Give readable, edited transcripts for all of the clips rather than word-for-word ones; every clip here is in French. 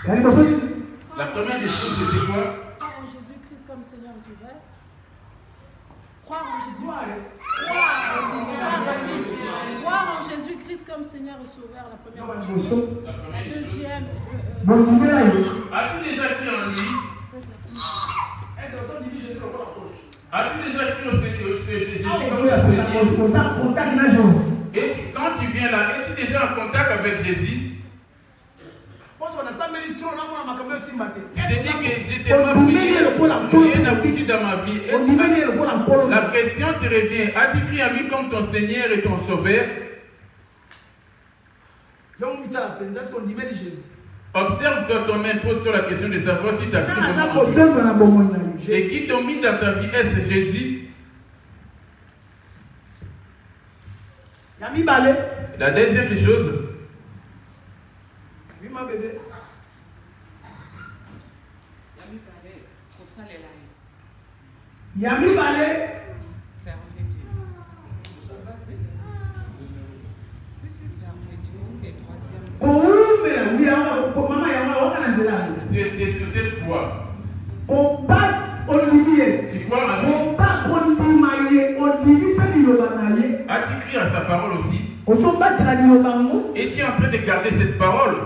La première des choses, c'était quoi? Croire en Jésus-Christ comme Seigneur et Sauveur. Croire en Jésus-Christ. Croire en Jésus-Christ comme Seigneur et Sauveur, la première chose. La deuxième. As-tu déjà cru en lui? As-tu déjà cru au Seigneur Jésus comme Seigneur? Et quand tu viens là, es-tu déjà en contact avec Jésus? J'ai dit que j'étais pas prié, rien d'habitude dans ma vie. La question te revient, as-tu cru à lui comme ton Seigneur et ton Sauveur? Observe-toi toi-même, pose-toi la question de savoir si tu as cru vraiment. Et qui domine dans ta vie, est-ce Jésus? La deuxième des choses. Oui, ma bébé. Yami Balé. Servir Dieu. Si, servir Dieu. Et troisième, c'est. C'est sur cette foi. Tu crois en lui? As-tu cru à sa parole aussi? Es-tu en train de garder cette parole?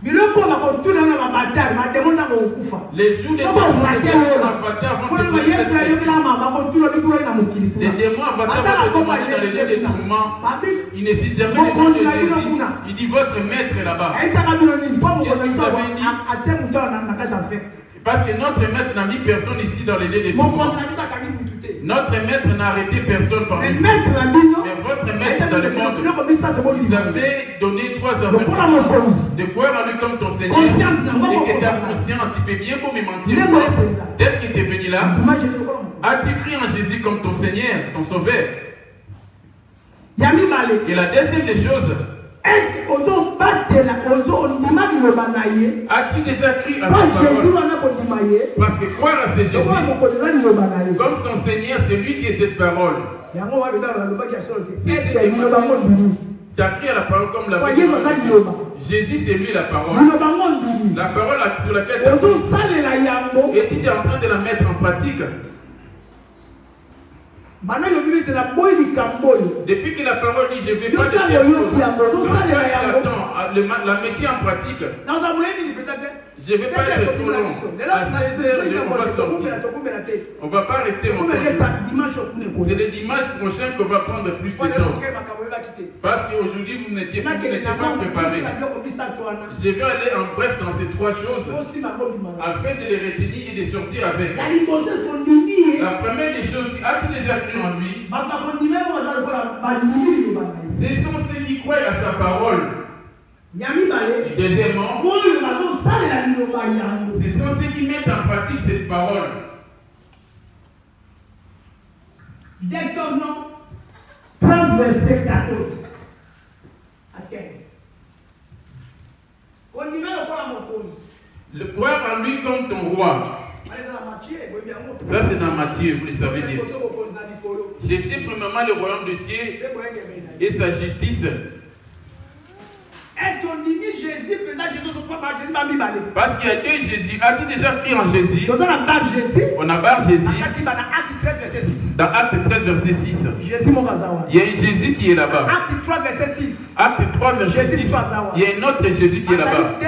Les jours de les démons avatars vont dans les lieux de tourment. Il ne cite jamais le nom de Jésus. Il dit votre maître est là-bas. Parce que notre maître n'a mis personne ici dans les lieux de tourment. Notre maître n'a arrêté personne parmi nous. Mais votre maître dans le monde, vous avez donné 3 affaires. De croire en lui comme ton Seigneur. Et que tu as conscience, tu peux bien beau me mentir. Tel que tu es venu là, as-tu cru en Jésus comme ton Seigneur, ton Sauveur? Et la deuxième des choses, est-ce que as-tu déjà cru à sa parole? Parce que croire à ce Jésus, comme son Seigneur, c'est lui qui est cette parole. Tu as cru à la parole comme la parole. Jésus, c'est lui la parole. La parole sur laquelle tu as cru. Et tu es en train de la mettre en pratique. Depuis que la parole dit je ne vais pas te dire la métier en pratique. Je ne vais pas être trop long. À 16h, on va sortir. On ne va pas rester longtemps. C'est le dimanche prochain qu'on va prendre plus de temps. Parce qu'aujourd'hui, vous n'étiez pas préparé. Je vais aller en bref dans ces 3 choses afin de les retenir et de sortir avec. La première des choses, as-tu déjà cru en lui? Ce sont ceux qui croient à sa parole. Deuxièmement, ce sont ceux qui mettent en pratique cette parole. Détournons 30 verset 14 à 15. Le croire en lui comme ton roi. Ça c'est dans Matthieu, vous le savez bien. Cherchez premièrement le royaume de cieux et sa justice. Est-ce qu'on dit Jésus, parce qu'il y a 2 Jésus. As-tu déjà cru en Jésus? On a barre Jésus. Dans Acte 13, verset 6. Il y a un Jésus qui est là-bas. Acte 3, verset 6. Acte 3, verset 6. Il y a un autre Jésus qui est là-bas.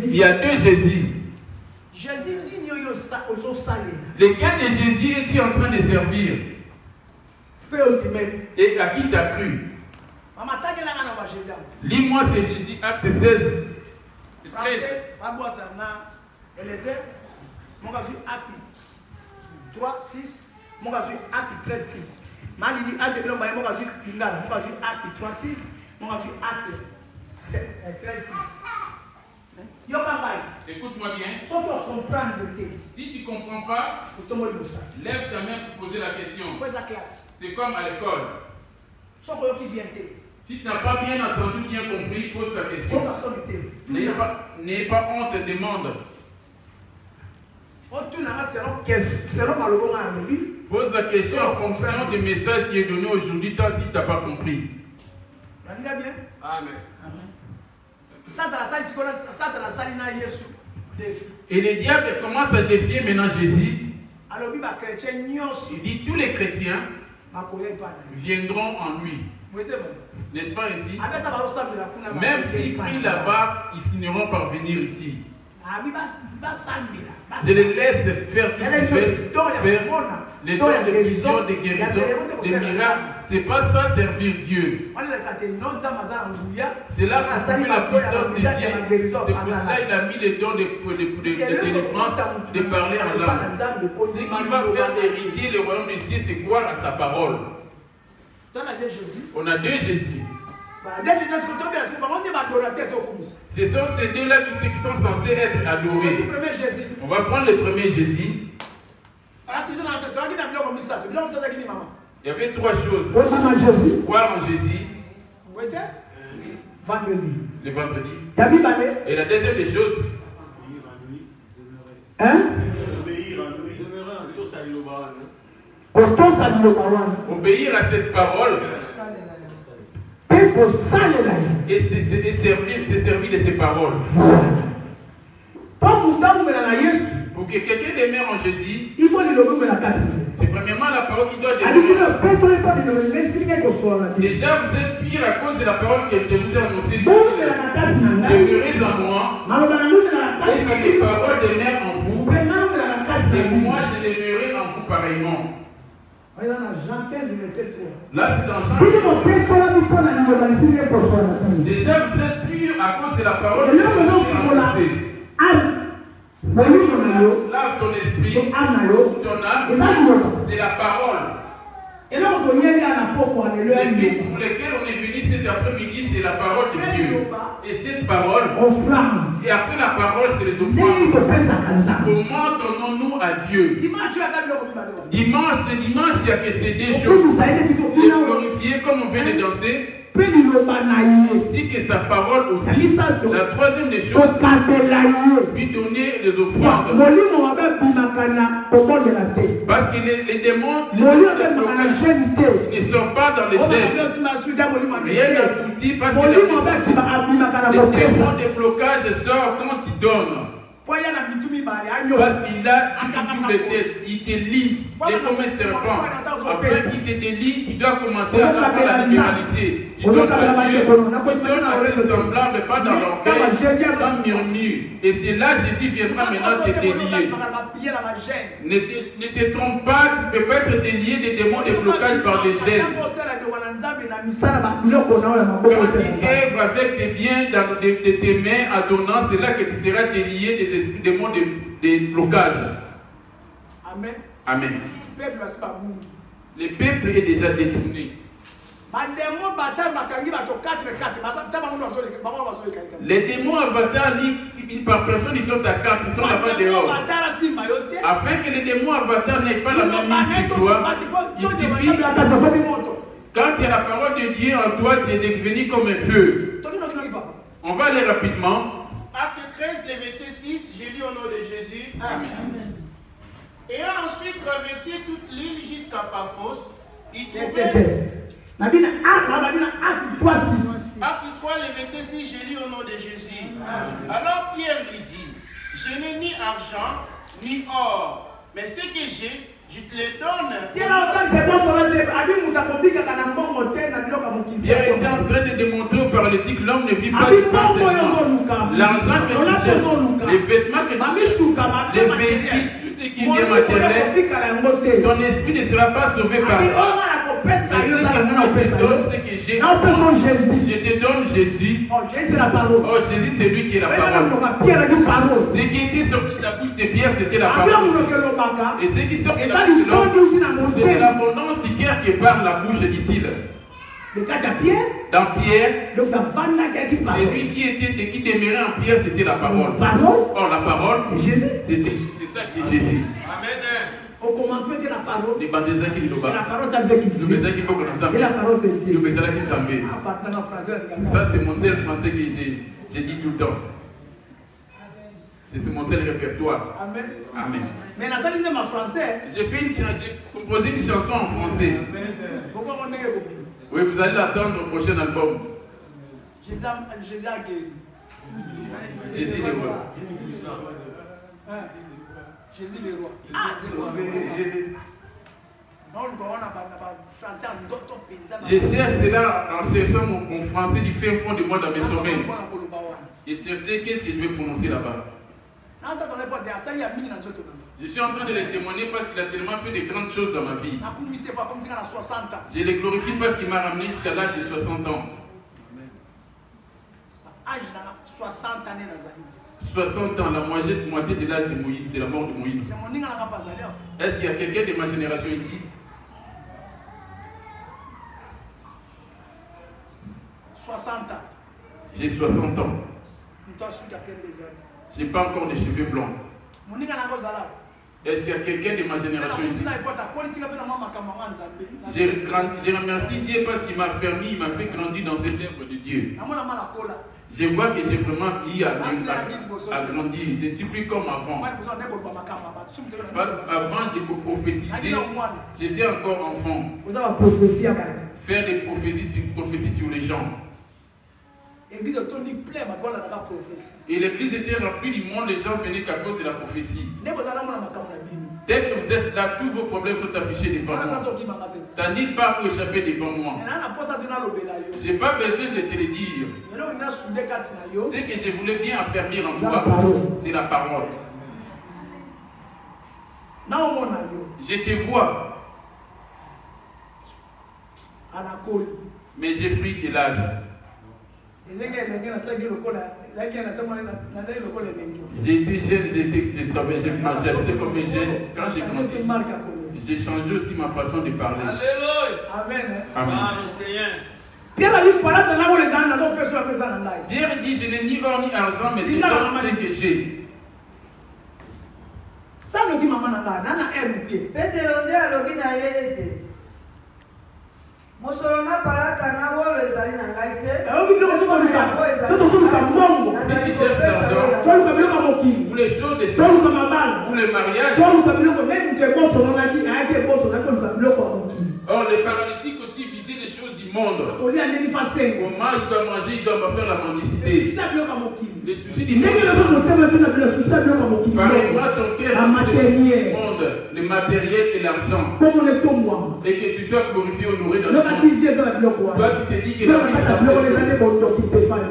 Il y a 2 Jésus. Lequel de Jésus es-tu en train de servir? Et à qui tu as cru? Lis-moi c'est Jésus, acte 16. 13. Acte 3, 6. Acte 13, 6. Acte 3, 6. Acte 13, 6. Écoute-moi bien. Si tu ne comprends pas, lève ta main pour poser la question. C'est comme à l'école. Si tu n'as pas bien entendu, bien compris, pose ta question. N'ayez pas honte, demande. Pose la question en fonction du message qui est donné aujourd'hui, tant si tu n'as pas compris. Amen. Et le diable commence à défier maintenant Jésus. Il dit tous les chrétiens viendront en lui. N'est-ce pas ici? Même s'ils prient là-bas, ils finiront par venir ici. Je les laisse faire tout ce qu'ils veulent faire. Les dons de vision, de guérison, des miracles, c'est pas ça servir Dieu. C'est là qu'on a vu la puissance de Dieu. C'est pour ça qu'il a mis les dons de délivrance, de parler en langue. Ce qui va faire hériter le royaume des cieux, c'est quoi? À sa parole. On a deux Jésus. Ce sont ces deux-là qui sont censés être adorés. On va prendre le premier Jésus. Il y avait trois choses. Croire en Jésus. Le vendredi. Et la deuxième des choses. Obéir à cette parole. Et c'est servir de ses paroles. Pour que quelqu'un demeure en Jésus, c'est premièrement la parole qui doit demeurer. Déjà, vous êtes pire à cause de la parole que je vous ai annoncée. Demeurez en moi. Et que les paroles demeurent en vous. Et moi, je demeurerai en vous pareillement. Là, c'est dans Jean. Déjà, vous êtes pur à cause de la parole que je vous ai annoncée. Lave ton esprit, ton âme, c'est la parole. Et pour lesquels on est venu cet après-midi, c'est la parole de Dieu. Et cette parole, et après la parole, c'est les offrandes. Comment donnons-nous à Dieu? Dimanche, il y a que ces deux choses. De glorifier comme on vient de danser. Ainsi que sa parole aussi. La troisième des choses, lui donner les offrandes. Parce que les démons ne sortent pas dans les gènes. Rien n'aboutit parce que les démons de blocage sortent quand ils donnent. Parce qu'il a double tête, il te lie, il est comme un serpent. Afin qu'il te délie, tu dois commencer à avoir la libéralité. Tu donnes à Dieu, tu donnes à tes semblables, pas dans l'orgueil, sans murmure. Et c'est là que Jésus viendra maintenant te délier. Ne te trompe pas, tu ne peux pas être délié des démons de blocage par des gènes. Quand tu œuvres avec tes biens de tes mains en donnant, c'est là que tu seras délié des démons de blocage. Amen. Amen. Le peuple est déjà détourné. Les démons avatars, par personne, ils sont à 4, ils sont là-bas dehors. Afin que les démons avatars n'aient pas la même mise que toi, il suffit, quand il y a la parole de Dieu en toi, tu es devenu comme un feu. On va aller rapidement. Acte 13, le verset 6, j'ai lu au nom de Jésus. Amen. Ayant ensuite traversé toute l'île jusqu'à Paphos, il trouvait... Acte 3, le verset 6, j'ai lu au nom de Jésus. Alors Pierre lui dit, je n'ai ni argent, ni or, mais ce que j'ai, je te le donne. Pierre était en train de démontrer au paralytique que l'homme ne vit pas du pain seulement. L'argent que tu cherches, les vêtements que tu cherches, les véhicules, tout ce qui est bien matériel, ton esprit ne sera pas sauvé par ça. Ce que moi je te donne, c'est que j'ai. Je te donne Jésus. Oh, Jésus, c'est lui qui est la parole. Ce qui était sorti de la bouche de Pierre, c'était la parole. Et ce qui sort de la bouche de l'homme, c'est l'abondance du cœur qui parle la bouche, dit-il. Dans Pierre, c'est lui qui demeurait en Pierre, c'était la parole. Or, la parole, c'est ça qui est Jésus. Amen. Au commencement de la parole. Et la parole est avec Dieu. Et la parole c'est Dieu. Ça c'est mon seul français que j'ai dit tout le temps. C'est mon seul répertoire. Amen. Amen. Mais dans ça, ma français. J'ai composé une chanson en français. Pourquoi on est? Oui, vous allez l'attendre au prochain album. Jésus a guéri. Jésus le roi. Jésus le roi. Je cherche cela en cherchant mon français du fin fond de moi dans mes sommeils. Et chercher qu'est-ce que je vais prononcer là-bas. Je suis en train de le témoigner parce qu'il a tellement fait de grandes choses dans ma vie. Je le glorifie parce qu'il m'a ramené jusqu'à l'âge de 60 ans. 60 ans, la moitié de l'âge de Moïse, de la mort de Moïse. Est-ce qu'il y a quelqu'un de ma génération ici? 60 ans. J'ai 60 ans. Je n'ai pas encore de cheveux blancs. Est-ce qu'il y a quelqu'un de ma génération ici? Je remercie Dieu parce qu'il m'a fermé, il m'a fait grandir dans cette œuvre de Dieu. Je vois que j'ai vraiment eu à grandir. Je ne suis plus comme avant. Parce qu'avant, j'ai prophétisé. J'étais encore enfant. Faire des prophéties sur les gens. Et l'église était remplie du monde, les gens venaient qu'à cause de la prophétie. Dès que vous êtes là, tous vos problèmes sont affichés devant moi. Tu n'as nulle part où échapper devant moi. Je n'ai pas besoin de te le dire. Ce que je voulais bien affermir en toi, c'est la parole. Je te vois. Mais j'ai pris de l'âge. J'étais jeune, j'ai traversé ma jeunesse comme jeune. Quand j'ai grandi, j'ai changé aussi ma façon de parler. Alléluia. Amen. Amen. Pierre dit, je n'ai ni or ni argent, mais c'est ce que j'ai. Ça le dit maman nana aime Mosolona palata na wolo ezali na ngai te. Pour les choses de pour le mariage. Or, les paralytiques aussi visaient les choses du monde. Comment il doit manger, il doit faire la mendicité. Les soucis du monde. Pareillement, ton cœur du monde, le matériel et l'argent. Et que tu sois glorifié, honoré dans le monde. Toi, tu te dis que la vie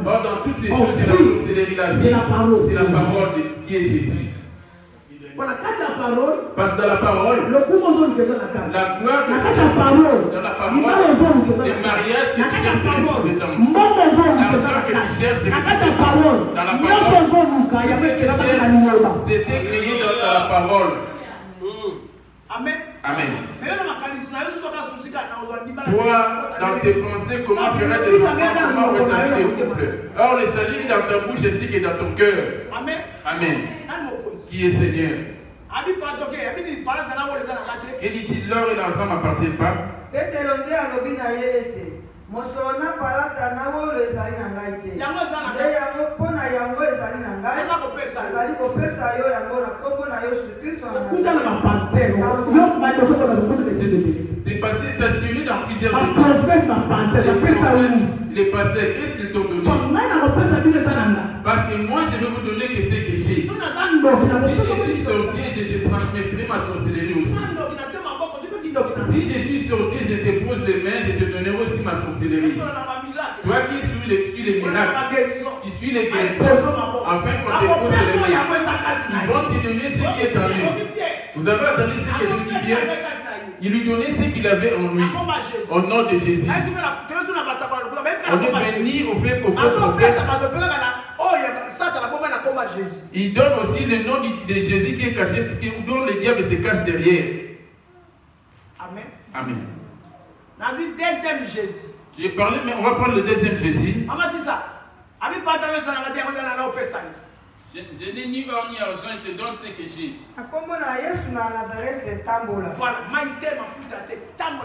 dans toutes ces choses, c'est la vie, c'est la parole de qui est Jésus. Parce que dans la parole, la gloire de Dieu, dans la parole, les mariages que tu cherches, l'argent que tu cherches, dans la parole, c'était créé dans la parole. Amen. Amen. Toi, dans tes pensées, comment ferais des enfants, comment rétablir tes couples? Or, le salut est dans ta bouche ainsi que dans ton cœur. Amen. Amen. Qui est Seigneur? Et dit-il, l'or et l'argent ne m'appartiennent pas? Mosolona palata na wolo ezali na ngai te. Yango pona yango ezali na ngai. Ezali kopesa yo yango na kombo na Yesu Kristo na t'es passé, t'as suivi dans plusieurs états. Les pasteurs, qu'est-ce qu'ils t'ont donné? Parce que moi, je vais vous donner que c'est que j'ai. Si je suis sorcier, je te transmettrai ma sorcellerie aussi. Si je suis sorcier, je te pose les mains, je te donnerai aussi ma sorcellerie. Toi qui suis les miracles, qui suis les guérisseurs, afin qu'on te pose les mains, ils vont te donner ce qui est en lui. Vous avez entendu ce que Jésus dit? Il lui donnait ce qu'il avait en lui, au nom de Jésus. On est béni au fait qu'au prophète. Il donne aussi le nom de Jésus qui est caché, dont le diable se cache derrière. Amen. Amen. Deuxième Jésus. J'ai parlé, mais on va prendre le deuxième Jésus. Je n'ai ni or ni argent, je te donne ce que j'ai. Voilà,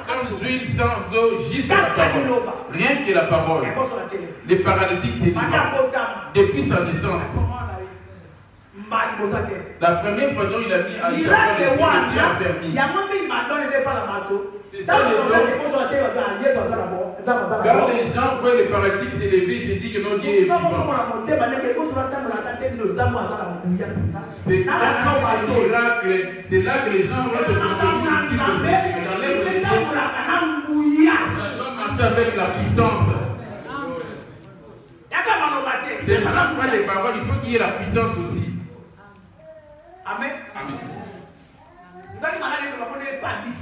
sans huile, sans eau, juste la parole. Rien que la parole. Les paralytiques, c'est divin. Depuis sa naissance. La première fois dont il a mis à Aïcha sur les pieds affermis. C'est ça les quand les gens voient les paralytiques s'élever, ils se disent que non, Dieu est vivant. C'est là que les gens vont te marcher avec la puissance. C'est après les paroles, il faut qu'il y ait la puissance aussi. Amen. Amen.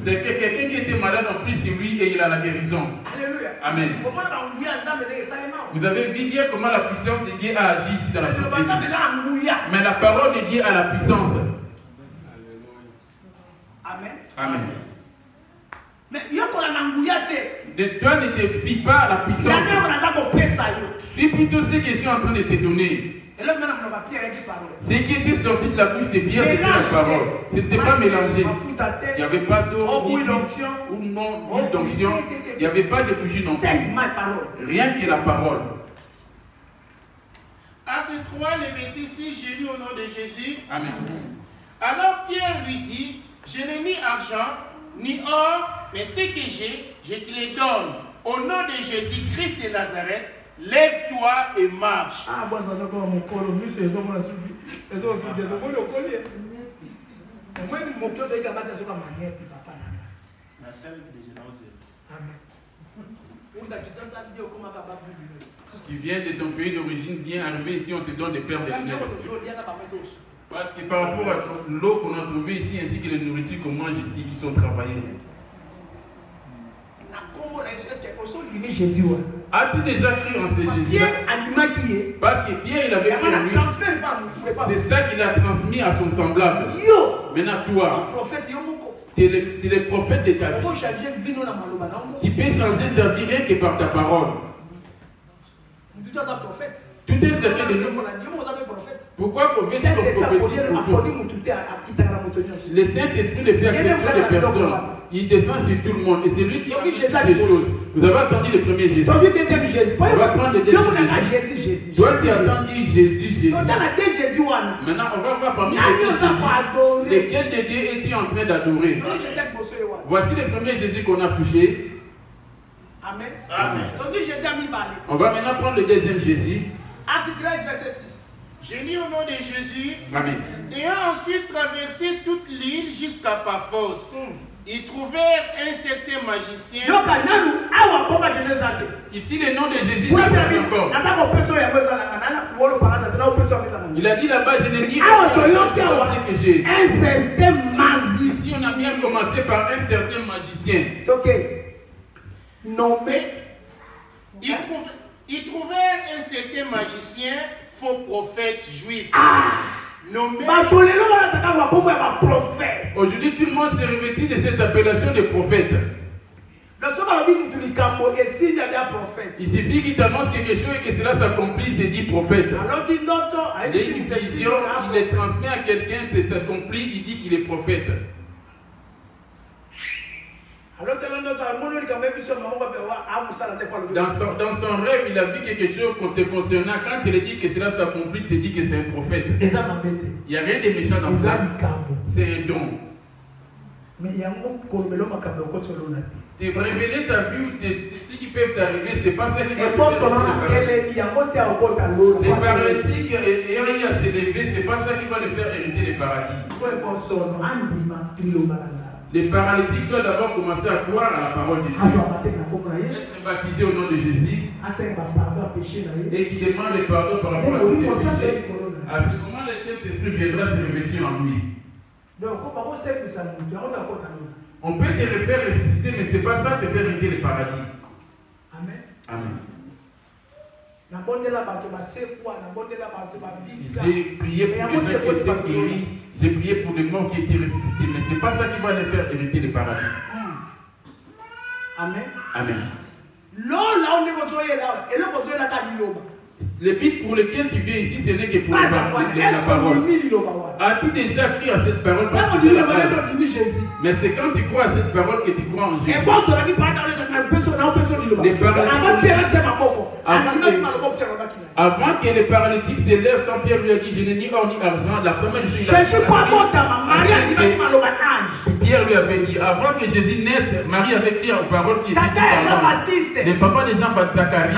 C'est que quelqu'un qui était malade en plus, c'est lui et il a la guérison. Alléluia. Amen. Vous avez vu dire comment la puissance de Dieu a agi ici dans la société. Mais la parole de Dieu a la puissance. Amen. Amen. Mais toi ne te fie pas à la puissance. Suis plutôt ce que je suis en train de te donner. Ce qui était sorti de la bouche de Pierre, c'était la parole. Ce n'était pas mélangé. Il n'y avait pas d'eau, ni d'onction. Il n'y avait pas de bougie non plus. Rien que la parole. Acte 3, le verset 6, j'ai lu au nom de Jésus. Amen. Alors Pierre lui dit, je n'ai ni argent, ni or, mais ce que j'ai, je te le donne. Au nom de Jésus-Christ de Nazareth, lève-toi et marche. Ah, moi, ça d'accord, mon col, monsieur, ils ont mon suivi. Ils ont suivi. Au moins, mon cœur de Gabata, c'est la manière de papa. La salle de Génose. Amen. Tu viens de ton pays d'origine, bien arrivé ici, on te donne des paires de lunettes. Parce que par rapport à l'eau qu'on a trouvée ici, ainsi que les nourritures qu'on mange ici, qui sont travaillées. As-tu déjà cru en ce Jésus? Parce que Pierre, il avait cru en lui. C'est ça qu'il a transmis à son semblable. Maintenant, toi, tu es le prophète de ta vie. Tu peux changer ta vie rien que par ta parole. Tout est cherché de nous. Pourquoi prophétie comme prophétise pour tout? Le Saint-Esprit ne fait accepter de personnes. Il descend sur tout le monde. Et c'est lui qui a fait des choses. Vous avez entendu le premier Jésus. On va prendre le deuxième Jésus. Toi, tu as entendu Jésus. Maintenant, on va voir parmi les lesquels de Dieu es-tu en train d'adorer? Voici le premier Jésus qu'on a touché. Amen. Amen. On va maintenant prendre le deuxième Jésus. Acte 13, verset 6. J'ai lu au nom de Jésus. Amen. Et a ensuite traversé toute l'île jusqu'à Paphos. Ils trouvèrent un certain magicien. Ici, le nom de Jésus n'est pas encore. Il a dit là-bas, je n'ai ni un certain magicien. Ici, on a bien commencé par un certain magicien. Ok. Nommé. Ils trouvèrent un certain magicien, faux prophète juif. Nommé. Aujourd'hui, tout le monde s'est revêtu de cette appellation de prophète. Il suffit qu'il t'annonce quelque chose et que cela s'accomplisse et dit prophète. Il a une vision, il les transmet à quelqu'un, ça s'accomplit, il dit qu'il est prophète. Dans son rêve, il a vu quelque chose te concernant. Quand il a dit que cela s'accomplit, il te dit que c'est un prophète. Il n'y a rien de méchant dans ça. C'est un don. Tu vas révéler ta vie ou ce qui peut t'arriver, c'est pas ça qui va te les paralytiques ayant eu à s'élever, c'est pas ça qui va les faire hériter les paradis. Les paralytiques doivent d'abord commencer à croire à la parole de Dieu. Être baptisé au nom de Jésus et qui demande le pardon par rapport à tous ses péchés. À ce moment, le Saint-Esprit viendra se revêtir en lui. On peut te refaire ressusciter, mais ce n'est pas ça qui te fait hériter le paradis. Amen. Amen. J'ai prié pour les gens qui étaient guéris. J'ai prié pour les morts qui étaient ressuscités. Mais ce n'est pas ça qui va les faire hériter le paradis. Amen. Amen. Le but pour lequel tu viens ici, ce n'est que pour la parole. As-tu déjà cru à cette parole? Mais c'est quand tu crois à cette parole que tu crois en Jésus. Avant que les paralytiques s'élèvent, quand Pierre lui a dit je n'ai ni or ni argent, la première chose Pierre lui avait dit, avant que Jésus naisse, Marie avait crié aux paroles qui étaient dites. Le papa de Jean-Baptiste Zacharie,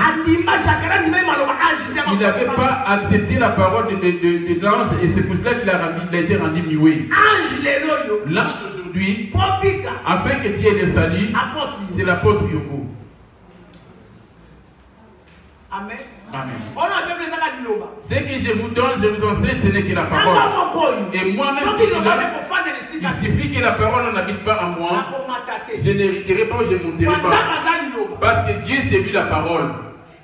il n'avait pas accepté la parole de l'ange et c'est pour cela qu'il a été rendu muet. L'ange aujourd'hui, afin que tu aies le salut, c'est l'apôtre Yoko. Amen. Amen. Ce que je vous donne, je vous enseigne, ce n'est que la parole. Et moi-même, il suffit que la parole n'habite pas en moi, je n'hériterai pas ou je ne monterai pas. Parce que Dieu c'est lui la parole.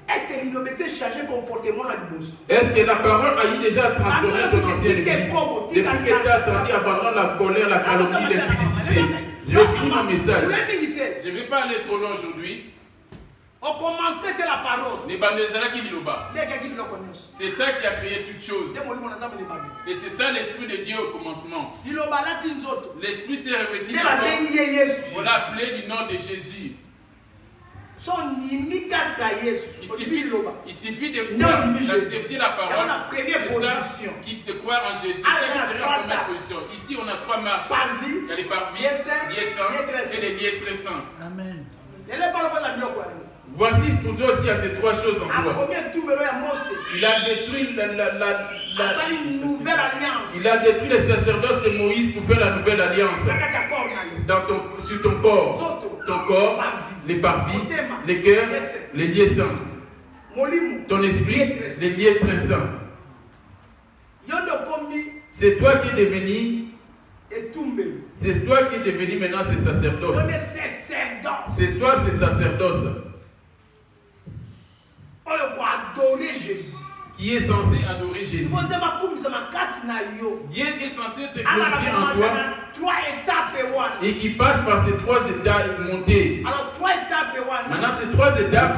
Est-ce que l'innocence change le comportement là du boss? Est-ce que la parole a eu déjà transformé ton ancienne vie? Depuis que tu as attendu abandonner la colère, la calomnie, l'impudicité. Je vais finir mon message. Je ne vais pas aller trop loin aujourd'hui. Au commencement de la parole. C'est ça qui a créé toutes choses. Et c'est ça l'esprit de Dieu au commencement. L'esprit s'est revêtu. On l'a appelé du nom de Jésus. Il suffit de croire, d'accepter la parole. C'est ça qui te croit en Jésus. C'est ça qui serait en première position. Ici, on a trois marches. Il y a les parvis, liés saints et les liés très saints. Amen. Voici pour toi aussi, il y a ces trois choses en toi. Il a détruit il a détruit les sacerdoces de Moïse pour faire la nouvelle alliance. Sur ton corps. Ton corps, les parvis, les cœurs, les liés saints. Ton esprit, les liés très saints. C'est toi qui es devenu. C'est toi qui es devenu maintenant ces sacerdoces. C'est toi ces sacerdoces. Qui est censé adorer Jésus. Dieu est censé te glorifier en toi et qui passe par ces trois étapes montées. Maintenant ces trois étapes,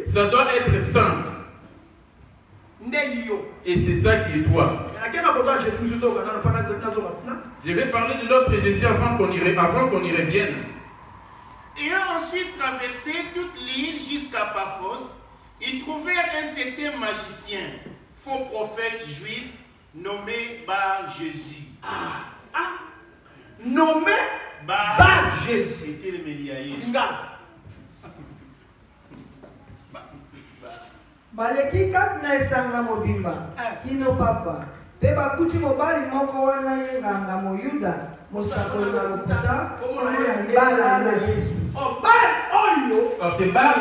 ça doit être saint. Et c'est ça qui est toi. Je vais parler de l'autre Jésus avant qu'on y revienne. Ayant ensuite traversé toute l'île jusqu'à Paphos, ils trouvèrent un certain magicien, faux prophète juif, nommé Bar-Jésus. Nommé Bar-Jésus. C'était le Méliaïs. baleki kati na esanga mobimba kino pafa pe bakuti mobali moko wana ye nganga moyuda mosakoli na lokuta bala na Yesu.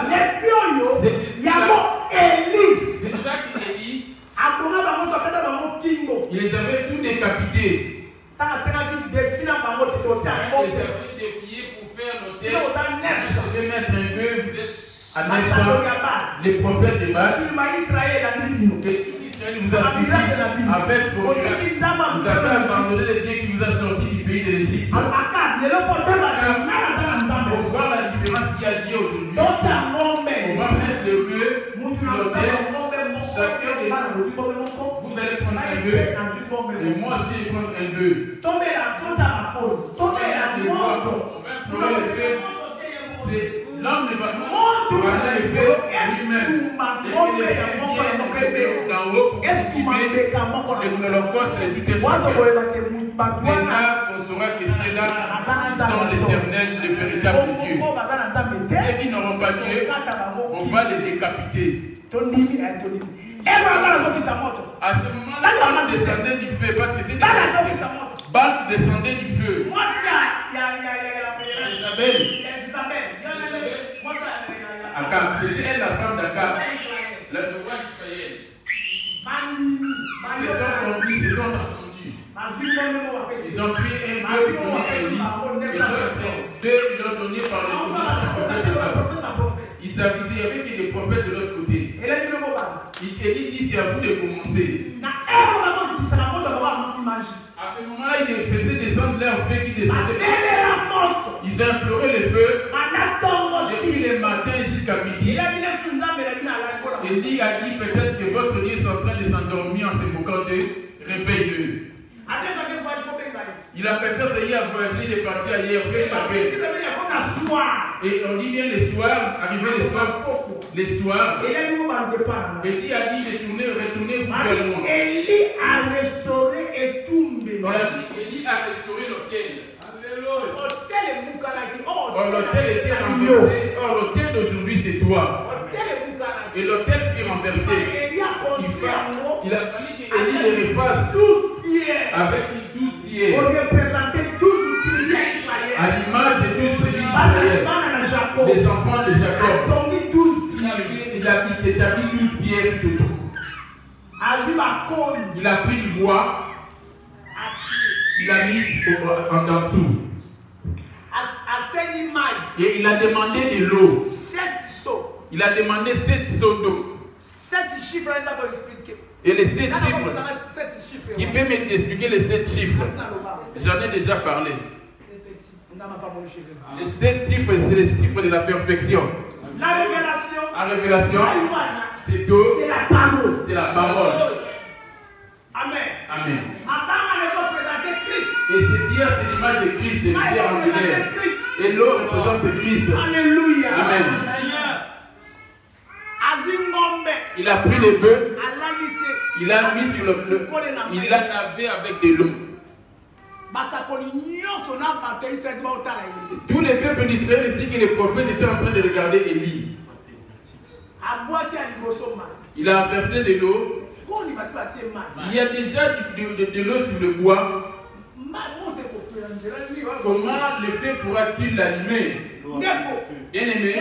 L'esprit oyo yango Eli. C'est ça qui est dit. Il les avait tous décapités. Il les avait défiés pour faire l'autel. Je vais mettre un peu, vous êtes à naissance, les prophètes de Baal. Et Israël vous a suivi avec vos cœurs. Vous avez abandonné les dieux qui vous a sorti du pays de l'Égypte. Pour voir la différence qu'il y a dit aujourd'hui, on va mettre le feu sur l'autel. Chacun de nous, vous allez prendre un bœuf, et moi aussi je vais prendre un bœuf. On va le feu. L'homme ne va pas le feu lui-même. Et il est d'en haut pour constituer le l'Holocauste et tout est chacun. C'est là qu'on saura que c'est là dans l'éternel, le véritable Dieu. Ceux qui n'auront pas Dieu, on va les décapiter. À ce moment-là, Baal descendait du feu parce que c'était des Baal descendait du feu. Akab, c'était la femme d'Akab, la devoir d'Israël. Ils sont entendus. Ils ont pris un peu pour Élie. Deux, ils l'ont donné par le prophète. Ils avisaient avec les prophètes de l'autre côté. Élie dit c'est à vous de commencer. À ce moment-là, ils faisaient descendre leur feu qui descendait. Ils ont imploré le feu. depuis le matin jusqu'à midi. Élie a dit peut-être que votre Dieu est en train de s'endormir en se moquant de réveille-le. Il a peut-être hier voyagé, il est parti ailleurs, et on dit bien les soirs, arrivé les soirs, Élie a dit retournez vous vers moi. Élie a restauré et tombé. Élie a restauré l'autel. Alléluia. L'autel était renversé. Or l'autel d'aujourd'hui c'est toi. Et l'autel fut renversé. Il a fallu qu'Élie le refasse 12 pieds. avec 12 pieds. On représentait 12 pieds Israël. À l'image de 12 tribus d'Israël. Les enfants de Jacob. Il a établi 12 pieds tout. Il a pris du bois. Il a mis en dessous. Et il a demandé de l'eau. 7 seaux. Il a demandé 7 seaux d'eau. 7 chiffres, ça va expliquer. Et les 7 chiffres. Il peut m'expliquer les 7 chiffres. J'en ai déjà parlé. Les 7 chiffres, c'est les chiffres de la perfection. La révélation. La révélation, c'est tout. C'est la parole. C'est la parole. Amen. Amen. Christ. Et c'est dire, c'est l'image de Christ, c'est pierre angulaire. Et l'eau représente Christ. Alléluia. Amen. Il a pris les bœufs, il a mis sur le feu, il l'a lavé avec de l'eau. Tous les peuples d'Israël ici que les prophètes étaient en train de regarder Élie. Il a versé de l'eau. Il y a déjà de l'eau sur le bois. Comment le feu pourra-t-il l'allumer? Bien-aimé,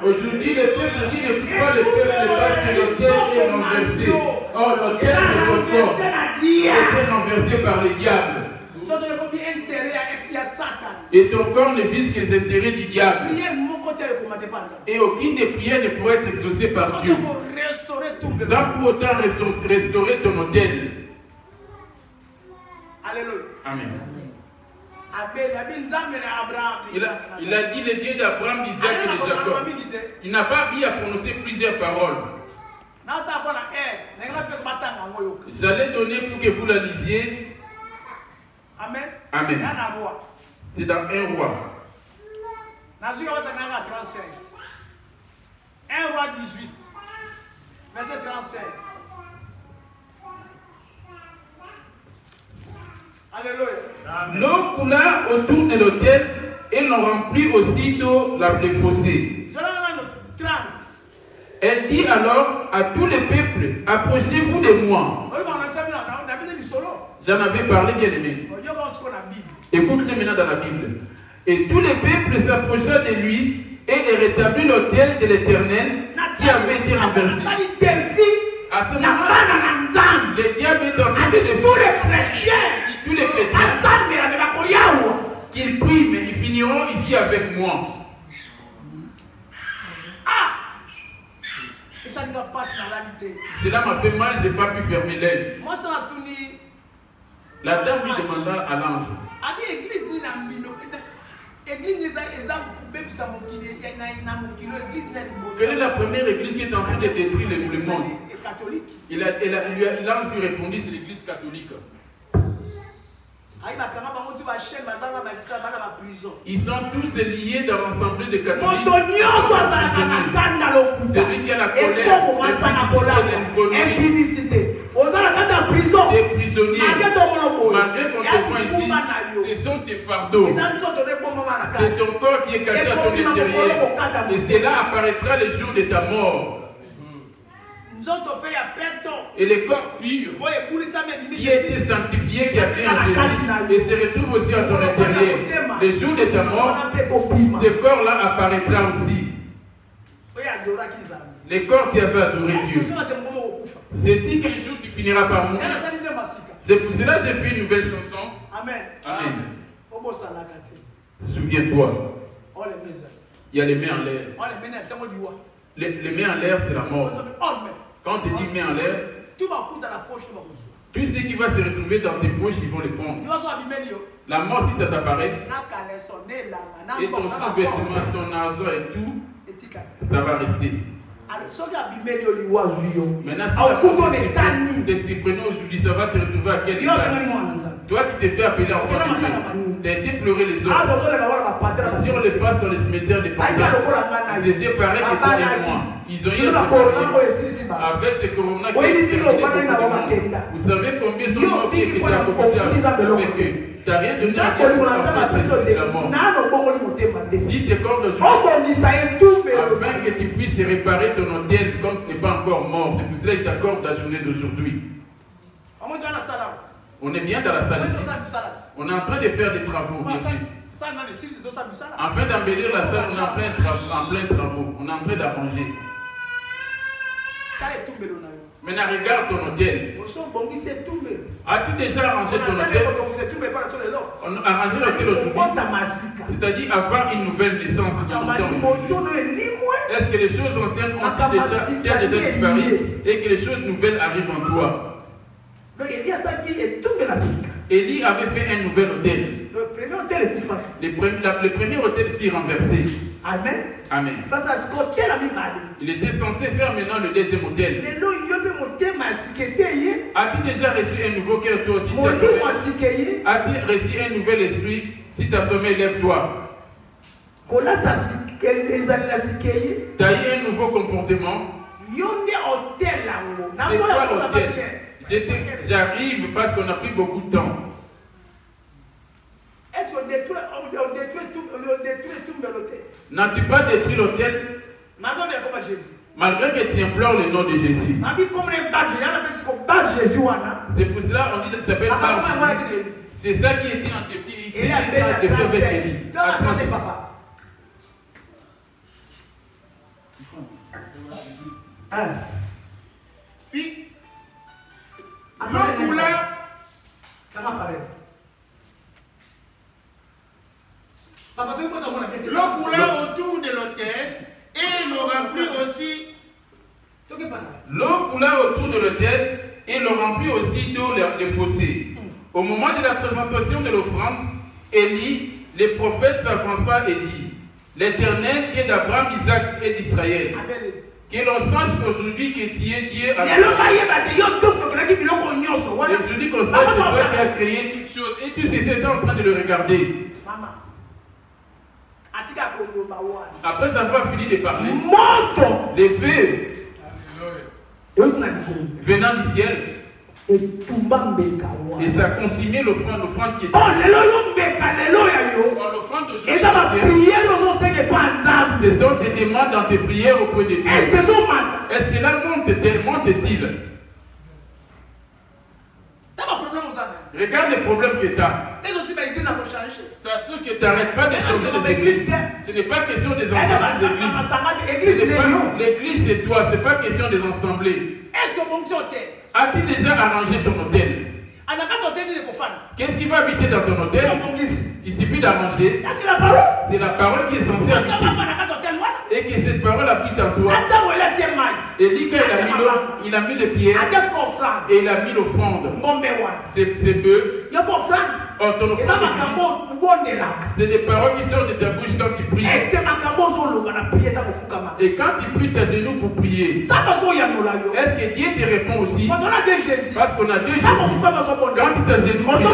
aujourd'hui les peuples qui ne peuvent pas le faire, parce que l'autel est renversé. Or l'autel de votre corps était renversé par le diable. Et ton corps ne vise que les intérêts du diable. Et aucune des prières ne pourrait être exaucée par Dieu. Sans pour autant restaurer ton autel. Alléluia. Amen. Il a dit le Dieu d'Abraham, d'Isaac et de Jacob. Il n'a pas mis à prononcer plusieurs paroles. J'allais donner pour que vous la lisiez. Amen. Amen. C'est dans un roi. 1 roi 18, verset 35. Alléluia. L'eau coula autour de l'autel et l'on remplit aussitôt les fossés. Elle dit alors à tous les peuples, approchez-vous de moi. J'en avais parlé, bien aimé. Écoute-le maintenant dans la Bible. Et tous les peuples s'approchèrent de lui et il rétablit l'autel de l'Éternel qui avait été renversé. À ce moment-là, le diable est en train de tous les chrétiens qu'ils prient, mais ils finiront ici avec moi. Cela m'a fait mal, je n'ai pas pu fermer l'œil. La dame lui demanda à l'ange. Quelle est la première église qui est en train de détruire le monde? L'ange lui répondit, c'est l'église catholique. Ils sont tous liés dans l'assemblée de catholiques. Celui qui a la colère, des prisonniers. Malgré qu'on te voit ici, ce sont tes fardeaux. C'est ton corps qui est caché à ton intérieur. Et cela apparaîtra le jour de ta mort. Et le corps pur qui a été sanctifié, qui a été Jésus, et se retrouve aussi à ton intérieur. Le jour de ta mort, ce corps-là apparaîtra aussi. Le corps qui avait adoré Dieu. C'est-il qu'un jour tu finiras par mourir? C'est pour cela que j'ai fait une nouvelle chanson. Amen. Amen. Souviens-toi. Il y a les mains en l'air. Les mains en l'air, c'est la mort. Quand on te dit mains en l'air, tout ce qui va se retrouver dans tes poches, ils vont les prendre. La mort, si ça t'apparaît, et ton sous-vêtement, ton argent et tout, ça va rester. Maintenant, si tu es surprenant aujourd'hui, ça va te retrouver à quel état? Toi, tu t'es fait appeler enfant de Dieu. Tu as été pleurer les autres. Si on les passe dans les cimetières des patrons, ils étaient pareils que toi et moi. Ils ont eu à se marier avec ce corona qui a exterminé. Vous savez combien sont morts qui étaient à commencer avec eux? Tu n'as rien donné à Dieu pour empêcher la mort. Si tes corps d'aujourd'hui, afin que tu puisses réparer ton hôtel comme tu n'es pas encore mort, c'est pour cela qu'il t'accorde la journée d'aujourd'hui. On est bien dans la salle. On est en train de faire des travaux. Afin d'embellir la salle, on est en plein travaux. On est en train d'arranger. Maintenant, regarde ton hôtel. As-tu déjà arrangé ton hôtel? On a arrangé l'hôtel aujourd'hui. C'est-à-dire avoir une nouvelle naissance dans ton temps. Est-ce que les choses anciennes ont déjà disparu et que les choses nouvelles arrivent en toi? Élie avait fait un nouvel hôtel. Le premier hôtel fut renversé. Amen. Amen. Il était censé faire maintenant le deuxième hôtel. As-tu déjà reçu un nouveau cœur toi aussi? As-tu reçu un nouvel esprit? Si tu as sommeil, lève-toi. Tu as eu un nouveau comportement. C'est quoi l'hôtel? J'arrive parce qu'on a pris beaucoup de temps. Est-ce qu'on détruit tout l'hôtel? N'as-tu pas détruit l'hôtel? Malgré que tu implores le nom de Jésus. C'est pour cela qu'on dit que ça s'appelle Bar. C'est ça qui était en défi. Il était en défi avec Élie. Puis, l'eau coula. L'eau coula autour de l'autel et le remplit aussi. L'eau coula autour de l'autel et le remplit aussi d'eau les fossés. Au moment de la présentation de l'offrande, Élie, le prophète, s'avança et dit: L'Éternel, Dieu d'Abraham, Isaac et d'Israël, que l'on sache aujourd'hui que tu es Dieu à aujourd'hui qu'on sache que toi tu as créé toutes choses et tu étais en train de le regarder. Après avoir fini de parler, les feux venant du ciel, et ça a consumé l'offrande qui était. L'offrande d'aujourd'hui, ce sont tes demandes dans tes prières auprès de Dieu. Est-ce que là monte-t-il? Regarde les problèmes que tu as. Ça se trouve que tu n'arrêtes pas de changer des églises. Ce n'est pas question des assemblées d'église. L'église c'est toi, ce n'est pas question des assemblées. As-tu déjà arrangé ton hôtel? Qu'est-ce qui va habiter dans ton hôtel? Il suffit d'arranger. C'est la parole qui est censée habiter. Et que cette parole habite en toi. Et dit qu'il a mis l'eau, il a mis les pierres et il a mis l'offrande. C'est peu. Oh, ton offrande, c'est des paroles qui sortent de ta bouche quand tu pries. Et quand tu pries tes genoux pour prier, est-ce que Dieu te répond aussi? Parce qu'on a deux Jésus. Quand tu t'agenouilles,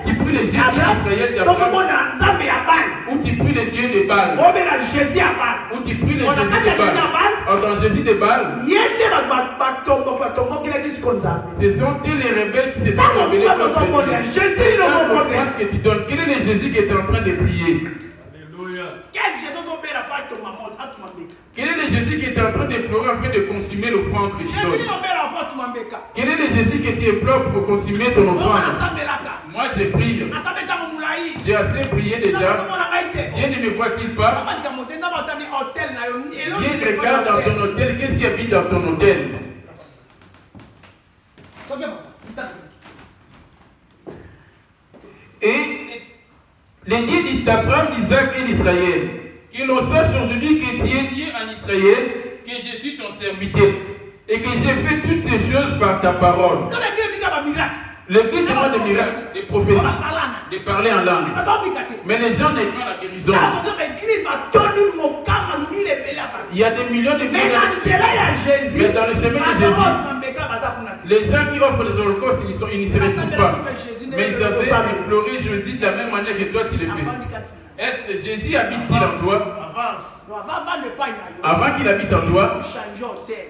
tu pries le Jésus d'Israël ou tu pries le Dieu de Baal. Ou tu pries le Jésus de Baal. Oh, dans Jésus de Baal, ce sont les rebelles qui se sont révélés contre Dieu. Que tu donnes. Quel est le Jésus qui est en train de prier? Alléluia. Quel est le Jésus qui est en train de pleurer afin de consumer l'offrande que tu donnes? Quel est le Jésus que tu implores pour consumer ton offrande? Moi je prie. J'ai assez prié déjà. Dieu ne me voit-il pas? Dieu regarde dans ton hôtel. Qu'est-ce qui habite dans ton hôtel? Et les dieux d'Abraham, d'Isaac et d'Israël, que l'on sache aujourd'hui que tu es Dieu en Israël, que je suis ton serviteur, et que j'ai fait toutes ces choses par ta parole. L'église demande des miracles, des prophéties, de parler en langue. Mais les gens n'ont pas la guérison. Il y a des millions de millions mais dans le chemin de Jésus, les gens qui offrent les holocaustes, ils ne se retrouvent pas. Mais ils avaient imploré Jésus de la même manière que toi tu le fais. Est-ce que Jésus habite-t-il en toi? Avant qu'il habite en toi,